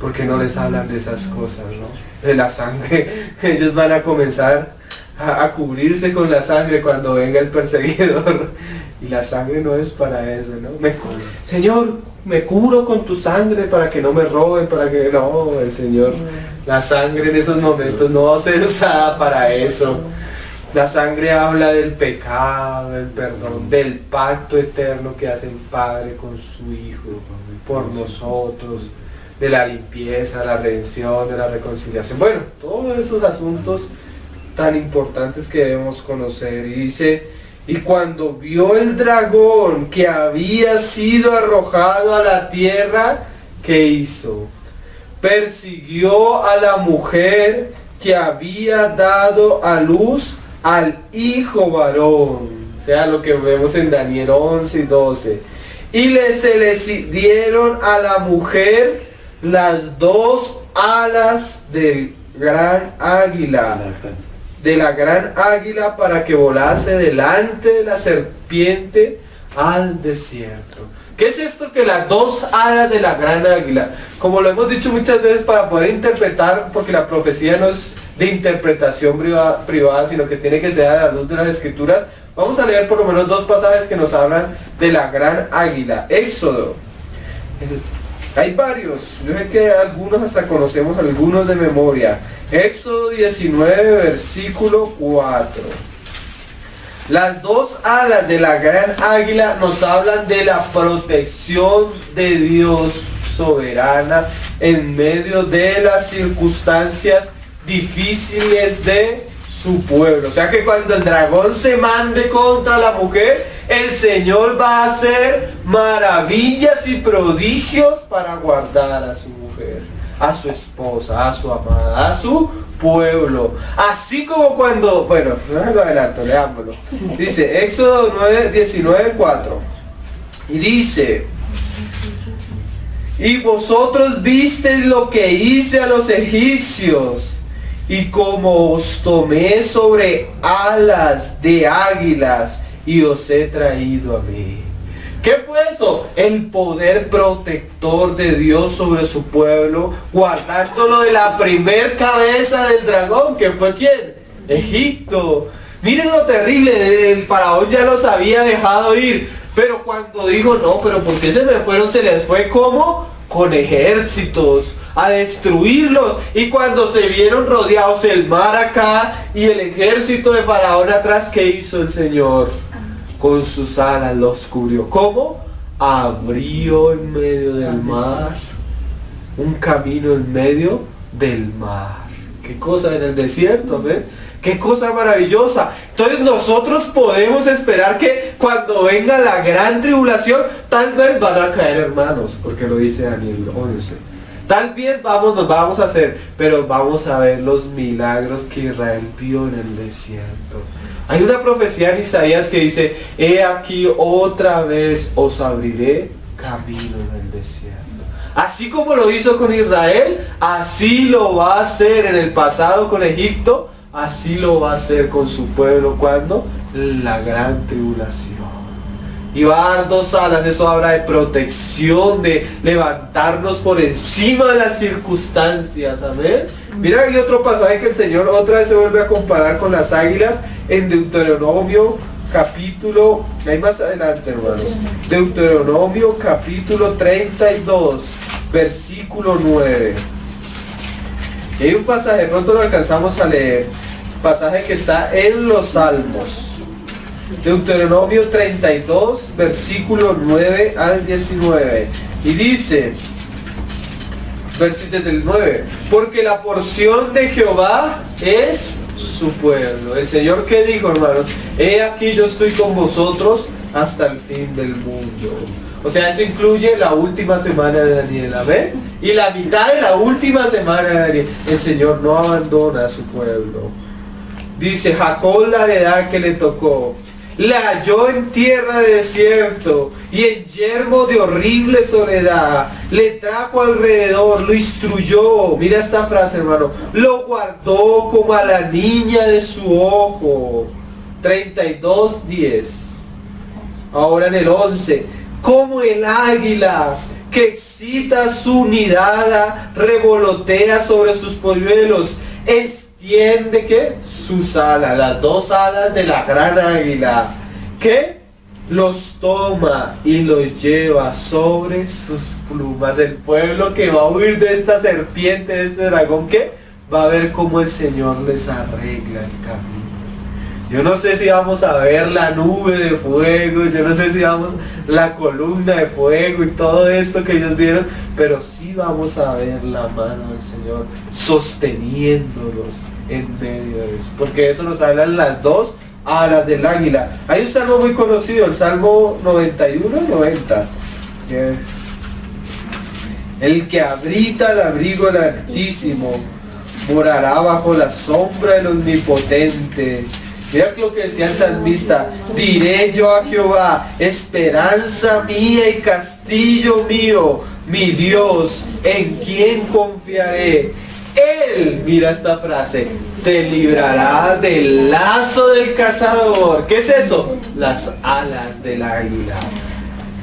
porque no les hablan de esas cosas, ¿no? De la sangre. Ellos van a comenzar a cubrirse con la sangre cuando venga el perseguidor, y la sangre no es para eso, ¿no? Señor, me cubro con tu sangre para que no me roben, para que no, el Señor, la sangre en esos momentos no va a ser usada para eso. La sangre habla del pecado, del perdón, del pacto eterno que hace el Padre con su Hijo por nosotros, de la limpieza, la redención, de la reconciliación. Bueno, todos esos asuntos tan importantes que debemos conocer. Y dice: y cuando vio el dragón que había sido arrojado a la tierra, ¿qué hizo? Persiguió a la mujer que había dado a luz al hijo varón, o sea, lo que vemos en Daniel 11 y 12, y se les dieron a la mujer las dos alas del gran águila, de la gran águila, para que volase delante de la serpiente al desierto. ¿Qué es esto que las dos alas de la gran águila? Como lo hemos dicho muchas veces, para poder interpretar, porque la profecía no es de interpretación privada, sino que tiene que ser a la luz de las Escrituras. Vamos a leer por lo menos dos pasajes que nos hablan de la gran águila. Éxodo. Hay varios, yo sé que algunos hasta conocemos algunos de memoria. Éxodo 19, versículo 4. Las dos alas de la gran águila nos hablan de la protección de Dios soberana en medio de las circunstancias difíciles de su pueblo. O sea que cuando el dragón se mande contra la mujer, el Señor va a hacer maravillas y prodigios para guardar a su mujer, a su esposa, a su amada, a su pueblo. Así como cuando, bueno, no lo adelanto, leámoslo. Dice Éxodo 19:4. Y dice: y vosotros visteis lo que hice a los egipcios, y como os tomé sobre alas de águilas, y os he traído a mí. ¿Qué fue eso? El poder protector de Dios sobre su pueblo, guardándolo de la primer cabeza del dragón, que fue ¿quién? Egipto. Miren lo terrible, el faraón ya los había dejado ir, pero cuando dijo, no, pero ¿por qué se me fueron? Se les fue como con ejércitos a destruirlos, y cuando se vieron rodeados, el mar acá y el ejército de faraón atrás, ¿qué hizo el Señor? Con sus alas los cubrió. ¿Cómo? Abrió en medio del mar un camino en medio del mar. ¿Qué cosa en el desierto? ¿Ves? ¡Qué cosa maravillosa! Entonces nosotros podemos esperar que cuando venga la gran tribulación, tal vez van a caer hermanos, porque lo dice Daniel 11. Tal vez nos vamos a hacer, pero vamos a ver los milagros que Israel vio en el desierto. Hay una profecía en Isaías que dice: he aquí otra vez os abriré camino en el desierto. Así como lo hizo con Israel, así lo va a hacer en el pasado con Egipto, así lo va a hacer con su pueblo cuando la gran tribulación. Y va a dar dos alas, eso habla de protección, de levantarnos por encima de las circunstancias, amén. Mira, hay otro pasaje que el Señor otra vez se vuelve a comparar con las águilas en Deuteronomio capítulo, hay más adelante hermanos, Deuteronomio capítulo 32, versículo 9. Y hay un pasaje, pronto lo alcanzamos a leer, pasaje que está en los Salmos. Deuteronomio 32, versículo 9 al 19. Y dice, versículo del 9: porque la porción de Jehová es su pueblo. El Señor, ¿qué dijo, hermanos? He aquí yo estoy con vosotros hasta el fin del mundo. O sea, eso incluye la última semana de Daniel, ¿ven? Y la mitad de la última semana de Daniel. El Señor no abandona a su pueblo. Dice: Jacob la heredad que le tocó, la halló en tierra de desierto y en yermo de horrible soledad. Le trajo alrededor, lo instruyó. Mira esta frase, hermano: lo guardó como a la niña de su ojo. 32:10. Ahora en el 11: como el águila que excita su nidada, revolotea sobre sus polluelos, extiende ¿qué? Sus alas, las dos alas de la gran águila, que los toma y los lleva sobre sus plumas. El pueblo que va a huir de esta serpiente, de este dragón, que va a ver cómo el Señor les arregla el camino. Yo no sé si vamos a ver la nube de fuego, yo no sé si vamos la columna de fuego y todo esto que ellos vieron, pero sí vamos a ver la mano del Señor sosteniéndolos en medio de eso, porque eso nos hablan las dos alas del águila. Hay un salmo muy conocido, el Salmo 91-90, que es: el que habita el abrigo del Altísimo morará bajo la sombra del Omnipotente. Mira lo que decía el salmista: diré yo a Jehová, esperanza mía y castillo mío, mi Dios, en quien confiaré. Él, mira esta frase, te librará del lazo del cazador. ¿Qué es eso? Las alas del águila.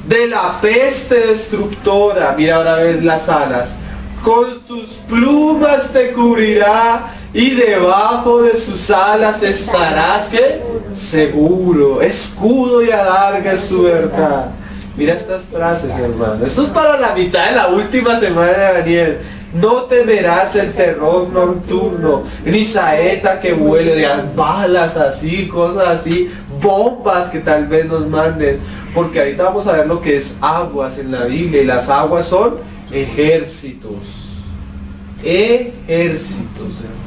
De la peste destructora. Mira, ahora ves las alas. Con sus plumas te cubrirá y debajo de sus alas estarás, ¿qué? Seguro. Escudo y adarga es su verdad. Mira estas frases, hermano. Esto es para la mitad de la última semana de Daniel. No temerás el terror nocturno, ni saeta que vuele, de balas así, cosas así, bombas que tal vez nos manden. Porque ahorita vamos a ver lo que es aguas en la Biblia, y las aguas son ejércitos. Ejércitos, hermano.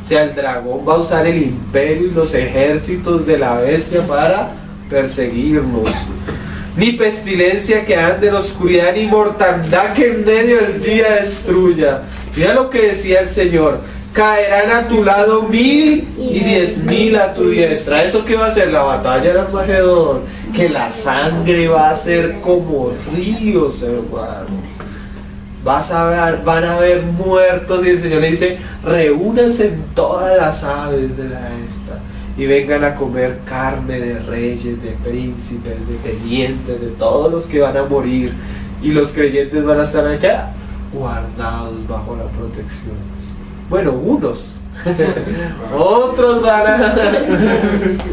O sea, el dragón va a usar el imperio y los ejércitos de la bestia para perseguirnos. Ni pestilencia que ande en oscuridad, ni mortandad que en medio del día destruya. Mira lo que decía el Señor: caerán a tu lado 1000 y 10.000 a tu diestra. ¿Eso qué va a ser? La batalla del Armagedón. Que la sangre va a ser como ríos, hermano. Van a haber muertos, y el Señor le dice: reúnanse todas las aves de la esta y vengan a comer carne de reyes, de príncipes, de tenientes, de todos los que van a morir, y los creyentes van a estar acá guardados bajo la protección. Bueno, unos otros van a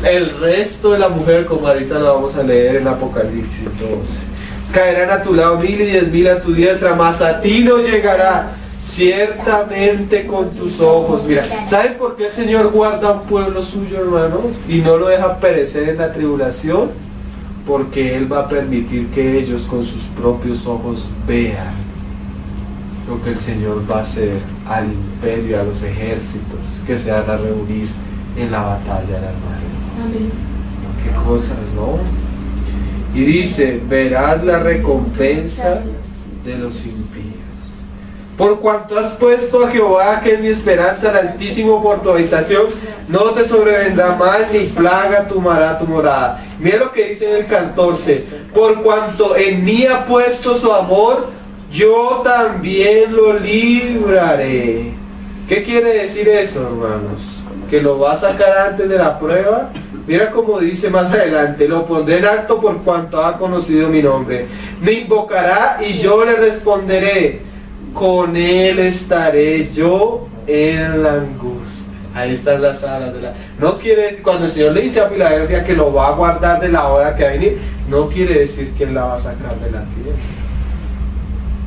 el resto de la mujer, como ahorita lo vamos a leer en Apocalipsis 12. Caerán a tu lado 1000 y 10.000 a tu diestra, mas a ti no llegará, ciertamente con tus ojos. Mira, ¿saben por qué el Señor guarda a un pueblo suyo, hermanos? Y no lo deja perecer en la tribulación. Porque Él va a permitir que ellos con sus propios ojos vean lo que el Señor va a hacer al imperio, a los ejércitos que se van a reunir en la batalla del Armagedón. Amén. Qué cosas, ¿no? Y dice: verás la recompensa de los impíos. Por cuanto has puesto a Jehová, que es mi esperanza, al Altísimo por tu habitación, no te sobrevendrá mal, ni plaga tomará tu morada. Mira lo que dice en el 14: por cuanto en mí ha puesto su amor, yo también lo libraré. ¿Qué quiere decir eso, hermanos? ¿Que lo va a sacar antes de la prueba? Mira cómo dice más adelante: lo pondré en alto por cuanto ha conocido mi nombre. Me invocará y yo le responderé. Con él estaré yo en la angustia. Ahí están las alas de la... No quiere decir, cuando el Señor le dice a Filadelfia que lo va a guardar de la hora que va a venir, no quiere decir que Él la va a sacar de la tierra,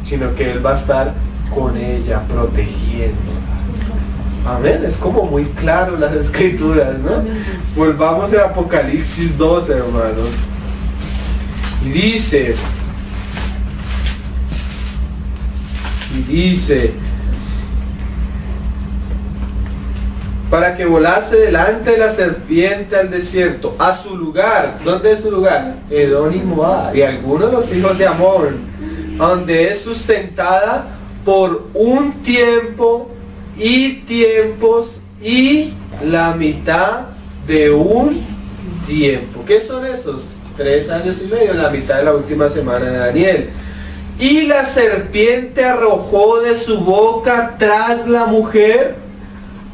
sino que Él va a estar con ella, protegiéndola. Amén. Es como muy claro las escrituras, ¿no? Volvamos a Apocalipsis 12, hermanos. Y dice, para que volase delante de la serpiente al desierto, a su lugar. ¿Dónde es su lugar? Edom y Moab, y algunos de los hijos de Amón, donde es sustentada por un tiempo y tiempos y la mitad de un tiempo. ¿Qué son esos? 3 años y medio, la mitad de la última semana de Daniel. Y la serpiente arrojó de su boca tras la mujer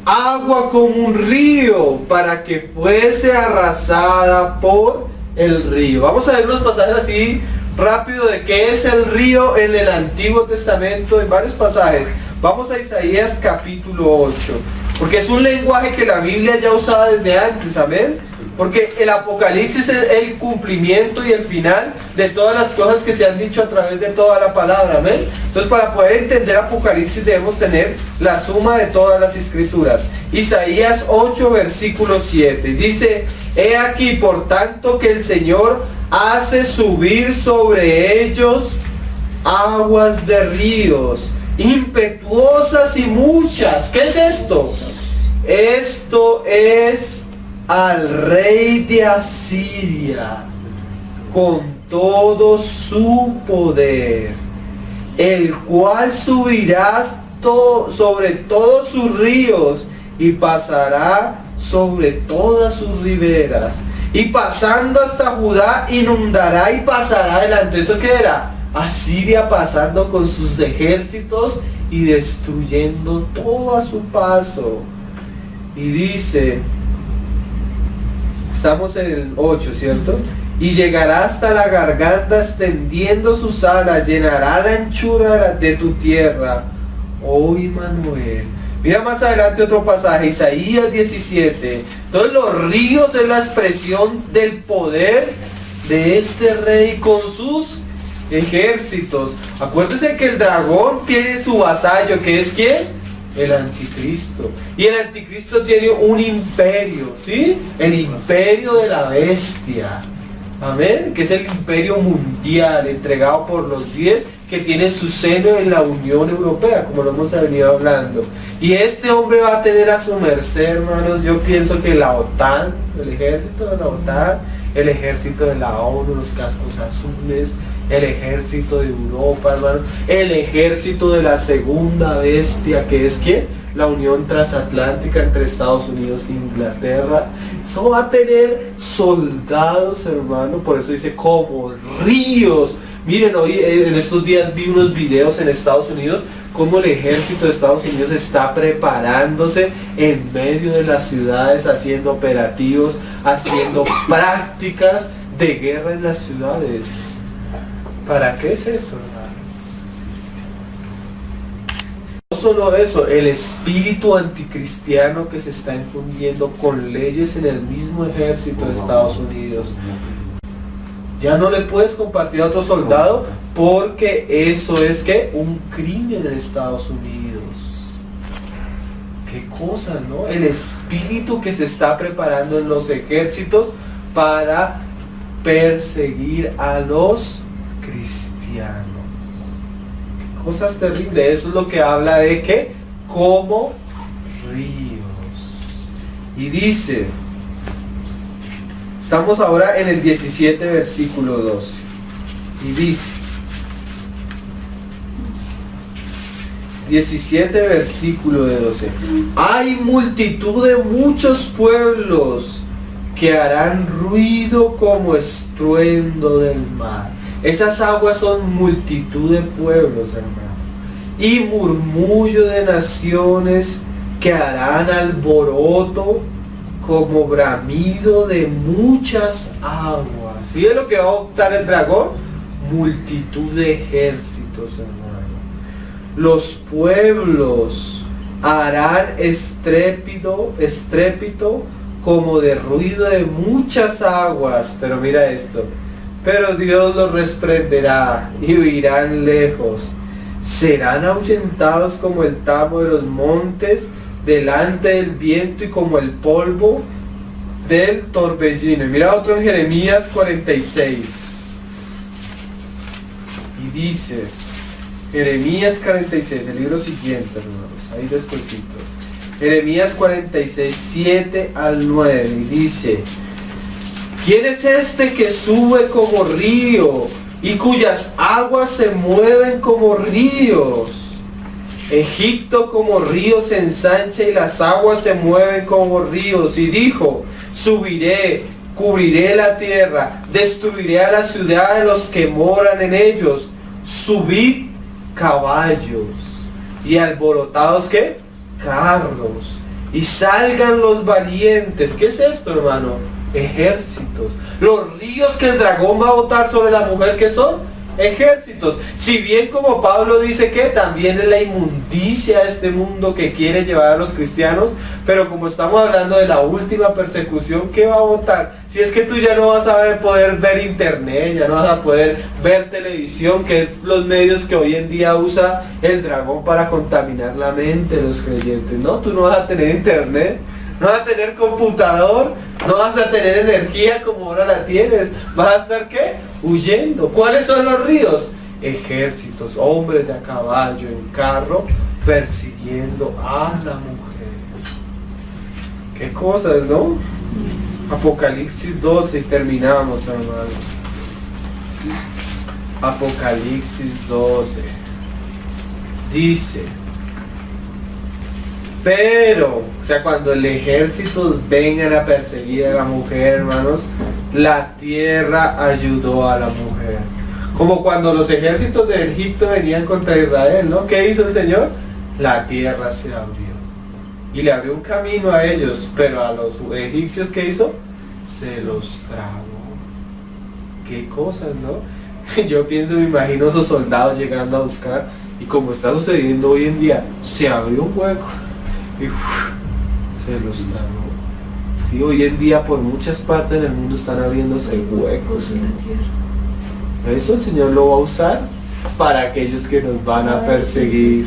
agua como un río, para que fuese arrasada por el río. Vamos a ver unos pasajes así rápido de qué es el río en el Antiguo Testamento, en varios pasajes. Vamos a Isaías capítulo 8, porque es un lenguaje que la Biblia ya usaba desde antes, amén. Porque el Apocalipsis es el cumplimiento y el final de todas las cosas que se han dicho a través de toda la palabra, amén. Entonces, para poder entender Apocalipsis debemos tener la suma de todas las escrituras. Isaías 8, versículo 7, dice: he aquí, por tanto, que el Señor hace subir sobre ellos aguas de ríos, impetuosas y muchas. ¿Qué es esto? Esto es al rey de Asiria con todo su poder, el cual subirá sobre todos sus ríos y pasará sobre todas sus riberas, y pasando hasta Judá inundará y pasará adelante. ¿Eso qué era? Asiria pasando con sus ejércitos y destruyendo todo a su paso. Y dice, estamos en el 8, ¿cierto? Y llegará hasta la garganta, extendiendo sus alas, llenará la anchura de tu tierra, oh Immanuel. Mira más adelante otro pasaje, Isaías 17. Entonces los ríos es la expresión del poder de este rey con sus ejércitos. Acuérdense que el dragón tiene su vasallo, que es ¿quién? El anticristo. Y el anticristo tiene un imperio, ¿sí? El imperio de la bestia. Amén, que es el imperio mundial entregado por los 10, que tiene su seno en la Unión Europea, como lo hemos venido hablando. Y este hombre va a tener a su merced, hermanos, yo pienso que la OTAN, el ejército de la OTAN, el ejército de la ONU, los cascos azules, el ejército de Europa, hermanos, el ejército de la segunda bestia, que es ¿quién? La unión transatlántica entre Estados Unidos e Inglaterra. Eso va a tener soldados, hermano, por eso dice como ríos. Miren, hoy en estos días vi unos videos en Estados Unidos cómo el ejército de Estados Unidos está preparándose en medio de las ciudades, haciendo operativos, haciendo prácticas de guerra en las ciudades. ¿Para qué es eso, hermanos? No solo eso, el espíritu anticristiano que se está infundiendo con leyes en el mismo ejército de Estados Unidos. Ya no le puedes compartir a otro soldado porque eso es que un crimen en Estados Unidos. Qué cosa, ¿no? El espíritu que se está preparando en los ejércitos para perseguir a los cristianos. Qué cosas terribles. Eso es lo que habla de que como ríos. Y dice, estamos ahora en el 17 versículo 12. Y dice, 17 versículo de 12. Hay multitud de muchos pueblos que harán ruido como estruendo del mar. Esas aguas son multitud de pueblos, hermano. Y murmullo de naciones que harán alboroto como bramido de muchas aguas. ¿Sí es lo que va a optar el dragón? Multitud de ejércitos, hermano. Los pueblos harán estrépito como de ruido de muchas aguas. Pero mira esto. Pero Dios los reprenderá y huirán lejos. Serán ahuyentados como el tamo de los montes delante del viento y como el polvo del torbellino. Y mira otro en Jeremías 46. Y dice, Jeremías 46, el libro siguiente, hermanos, ahí despuesito. Jeremías 46, 7 al 9, y dice, ¿quién es este que sube como río y cuyas aguas se mueven como ríos? Egipto como río se ensancha y las aguas se mueven como ríos. Y dijo, subiré, cubriré la tierra, destruiré a la ciudad de los que moran en ellos. Subid caballos y alborotados, ¿qué? Carros. Y salgan los valientes. ¿Qué es esto, hermano? Ejércitos. Los ríos que el dragón va a botar sobre la mujer, ¿qué son? Ejércitos. Si bien como Pablo dice que también es la inmundicia de este mundo que quiere llevar a los cristianos, pero como estamos hablando de la última persecución, ¿qué va a votar? Si es que tú ya no vas a poder ver internet, ya no vas a poder ver televisión, que es los medios que hoy en día usa el dragón para contaminar la mente de los creyentes, ¿no? Tú no vas a tener internet, no vas a tener computador, no vas a tener energía como ahora la tienes. ¿Vas a estar qué? Huyendo. ¿Cuáles son los ríos? Ejércitos, hombres de a caballo, en carro, persiguiendo a la mujer. Qué cosas, ¿no? Apocalipsis 12 y terminamos, hermanos. Apocalipsis 12. Dice, pero, o sea, cuando el ejército vengan a perseguir a la mujer, hermanos, la tierra ayudó a la mujer. Como cuando los ejércitos de Egipto venían contra Israel, ¿no? ¿Qué hizo el Señor? La tierra se abrió. Y le abrió un camino a ellos, pero a los egipcios, ¿qué hizo? Se los tragó. Qué cosas, ¿no? Yo pienso, me imagino esos soldados llegando a buscar, y como está sucediendo hoy en día, se abrió un hueco. Y se los tragó. Sí, hoy en día por muchas partes del mundo están abriéndose huecos en la tierra. Eso el Señor lo va a usar para aquellos que nos van a perseguir.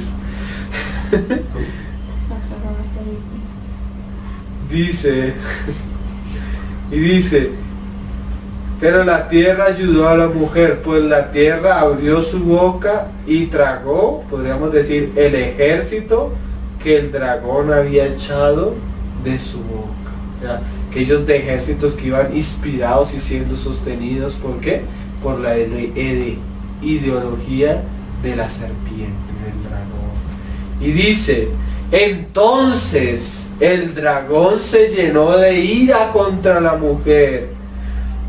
dice, Pero la tierra ayudó a la mujer, pues la tierra abrió su boca y tragó, podríamos decir, el ejército que el dragón había echado de su boca. O sea, aquellos de ejércitos que iban inspirados y siendo sostenidos, ¿por qué? Por la ideología de la serpiente, del dragón. Y dice, entonces el dragón se llenó de ira contra la mujer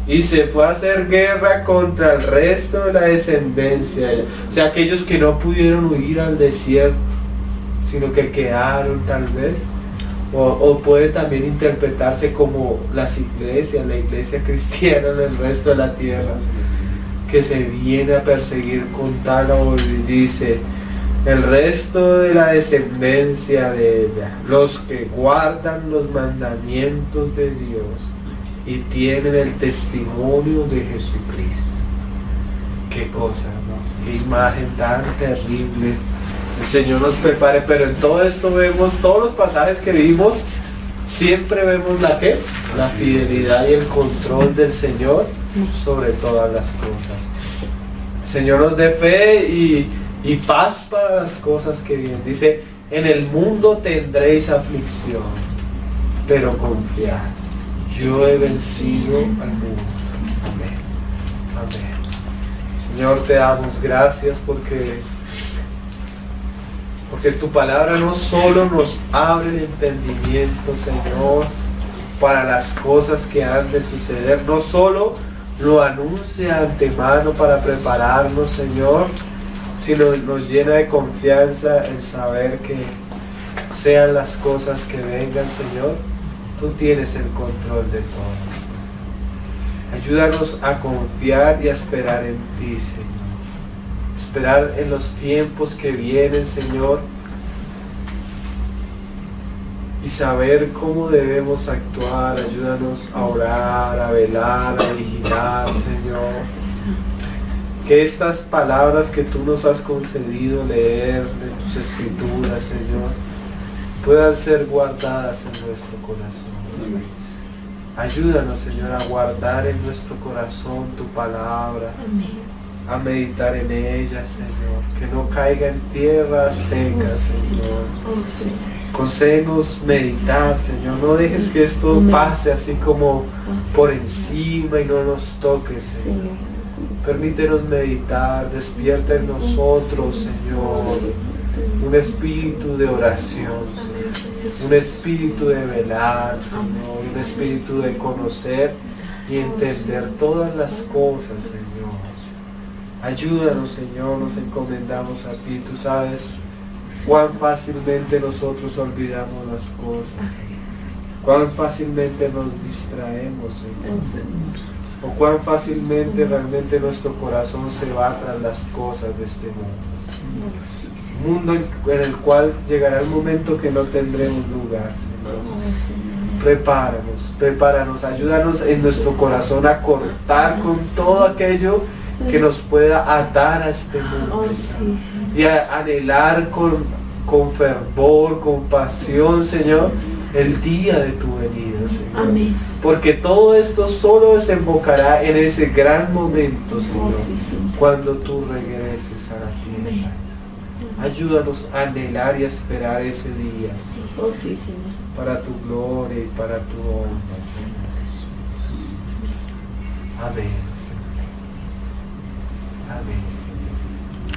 y se fue a hacer guerra contra el resto de la descendencia. O sea, aquellos que no pudieron huir al desierto, sino que quedaron tal vez. O puede también interpretarse como las iglesias, la iglesia cristiana en el resto de la tierra, que se viene a perseguir con tal odio. Y dice, el resto de la descendencia de ella, los que guardan los mandamientos de Dios y tienen el testimonio de Jesucristo. Qué cosa, ¿no? Qué imagen tan terrible. El Señor nos prepare, pero en todo esto vemos, todos los pasajes que vimos, siempre vemos la fidelidad y el control del Señor sobre todas las cosas. El Señor nos dé fe y paz para las cosas que vienen. Dice, en el mundo tendréis aflicción, pero confiad, yo he vencido al mundo. Amén. Amén. Señor, te damos gracias porque tu palabra no solo nos abre el entendimiento, Señor, para las cosas que han de suceder, no solo lo anuncia antemano para prepararnos, Señor, sino nos llena de confianza en saber que sean las cosas que vengan, Señor, tú tienes el control de todo. Ayúdanos a confiar y a esperar en ti, Señor. Esperar en los tiempos que vienen, Señor, y saber cómo debemos actuar. Ayúdanos a orar, a velar, a vigilar, Señor. Que estas palabras que tú nos has concedido leer de tus escrituras, Señor, puedan ser guardadas en nuestro corazón. Ayúdanos, Señor, a guardar en nuestro corazón tu palabra. A meditar en ella, Señor, que no caiga en tierra seca, Señor. Concédenos meditar, Señor, no dejes que esto pase así como por encima y no nos toque, Señor. Permítenos meditar, despierta en nosotros, Señor, un espíritu de oración, Señor, un espíritu de velar, Señor, un espíritu de conocer y entender todas las cosas, Señor. Ayúdanos, Señor, nos encomendamos a ti. Tú sabes cuán fácilmente nosotros olvidamos las cosas, cuán fácilmente nos distraemos, Señor, o cuán fácilmente realmente nuestro corazón se va tras las cosas de este mundo en el cual llegará el momento que no tendremos lugar, Señor. Prepáranos, ayúdanos en nuestro corazón a cortar con todo aquello que nos pueda atar a este mundo y a anhelar con fervor, con pasión, Señor, el día de tu venida, Señor. Amén. Porque todo esto solo desembocará en ese gran momento, Señor, cuando tú regreses a la tierra. Ayúdanos a anhelar y a esperar ese día, Señor, para tu gloria y para tu honra, Señor Jesús. Amén, Señor. Amén, Señor.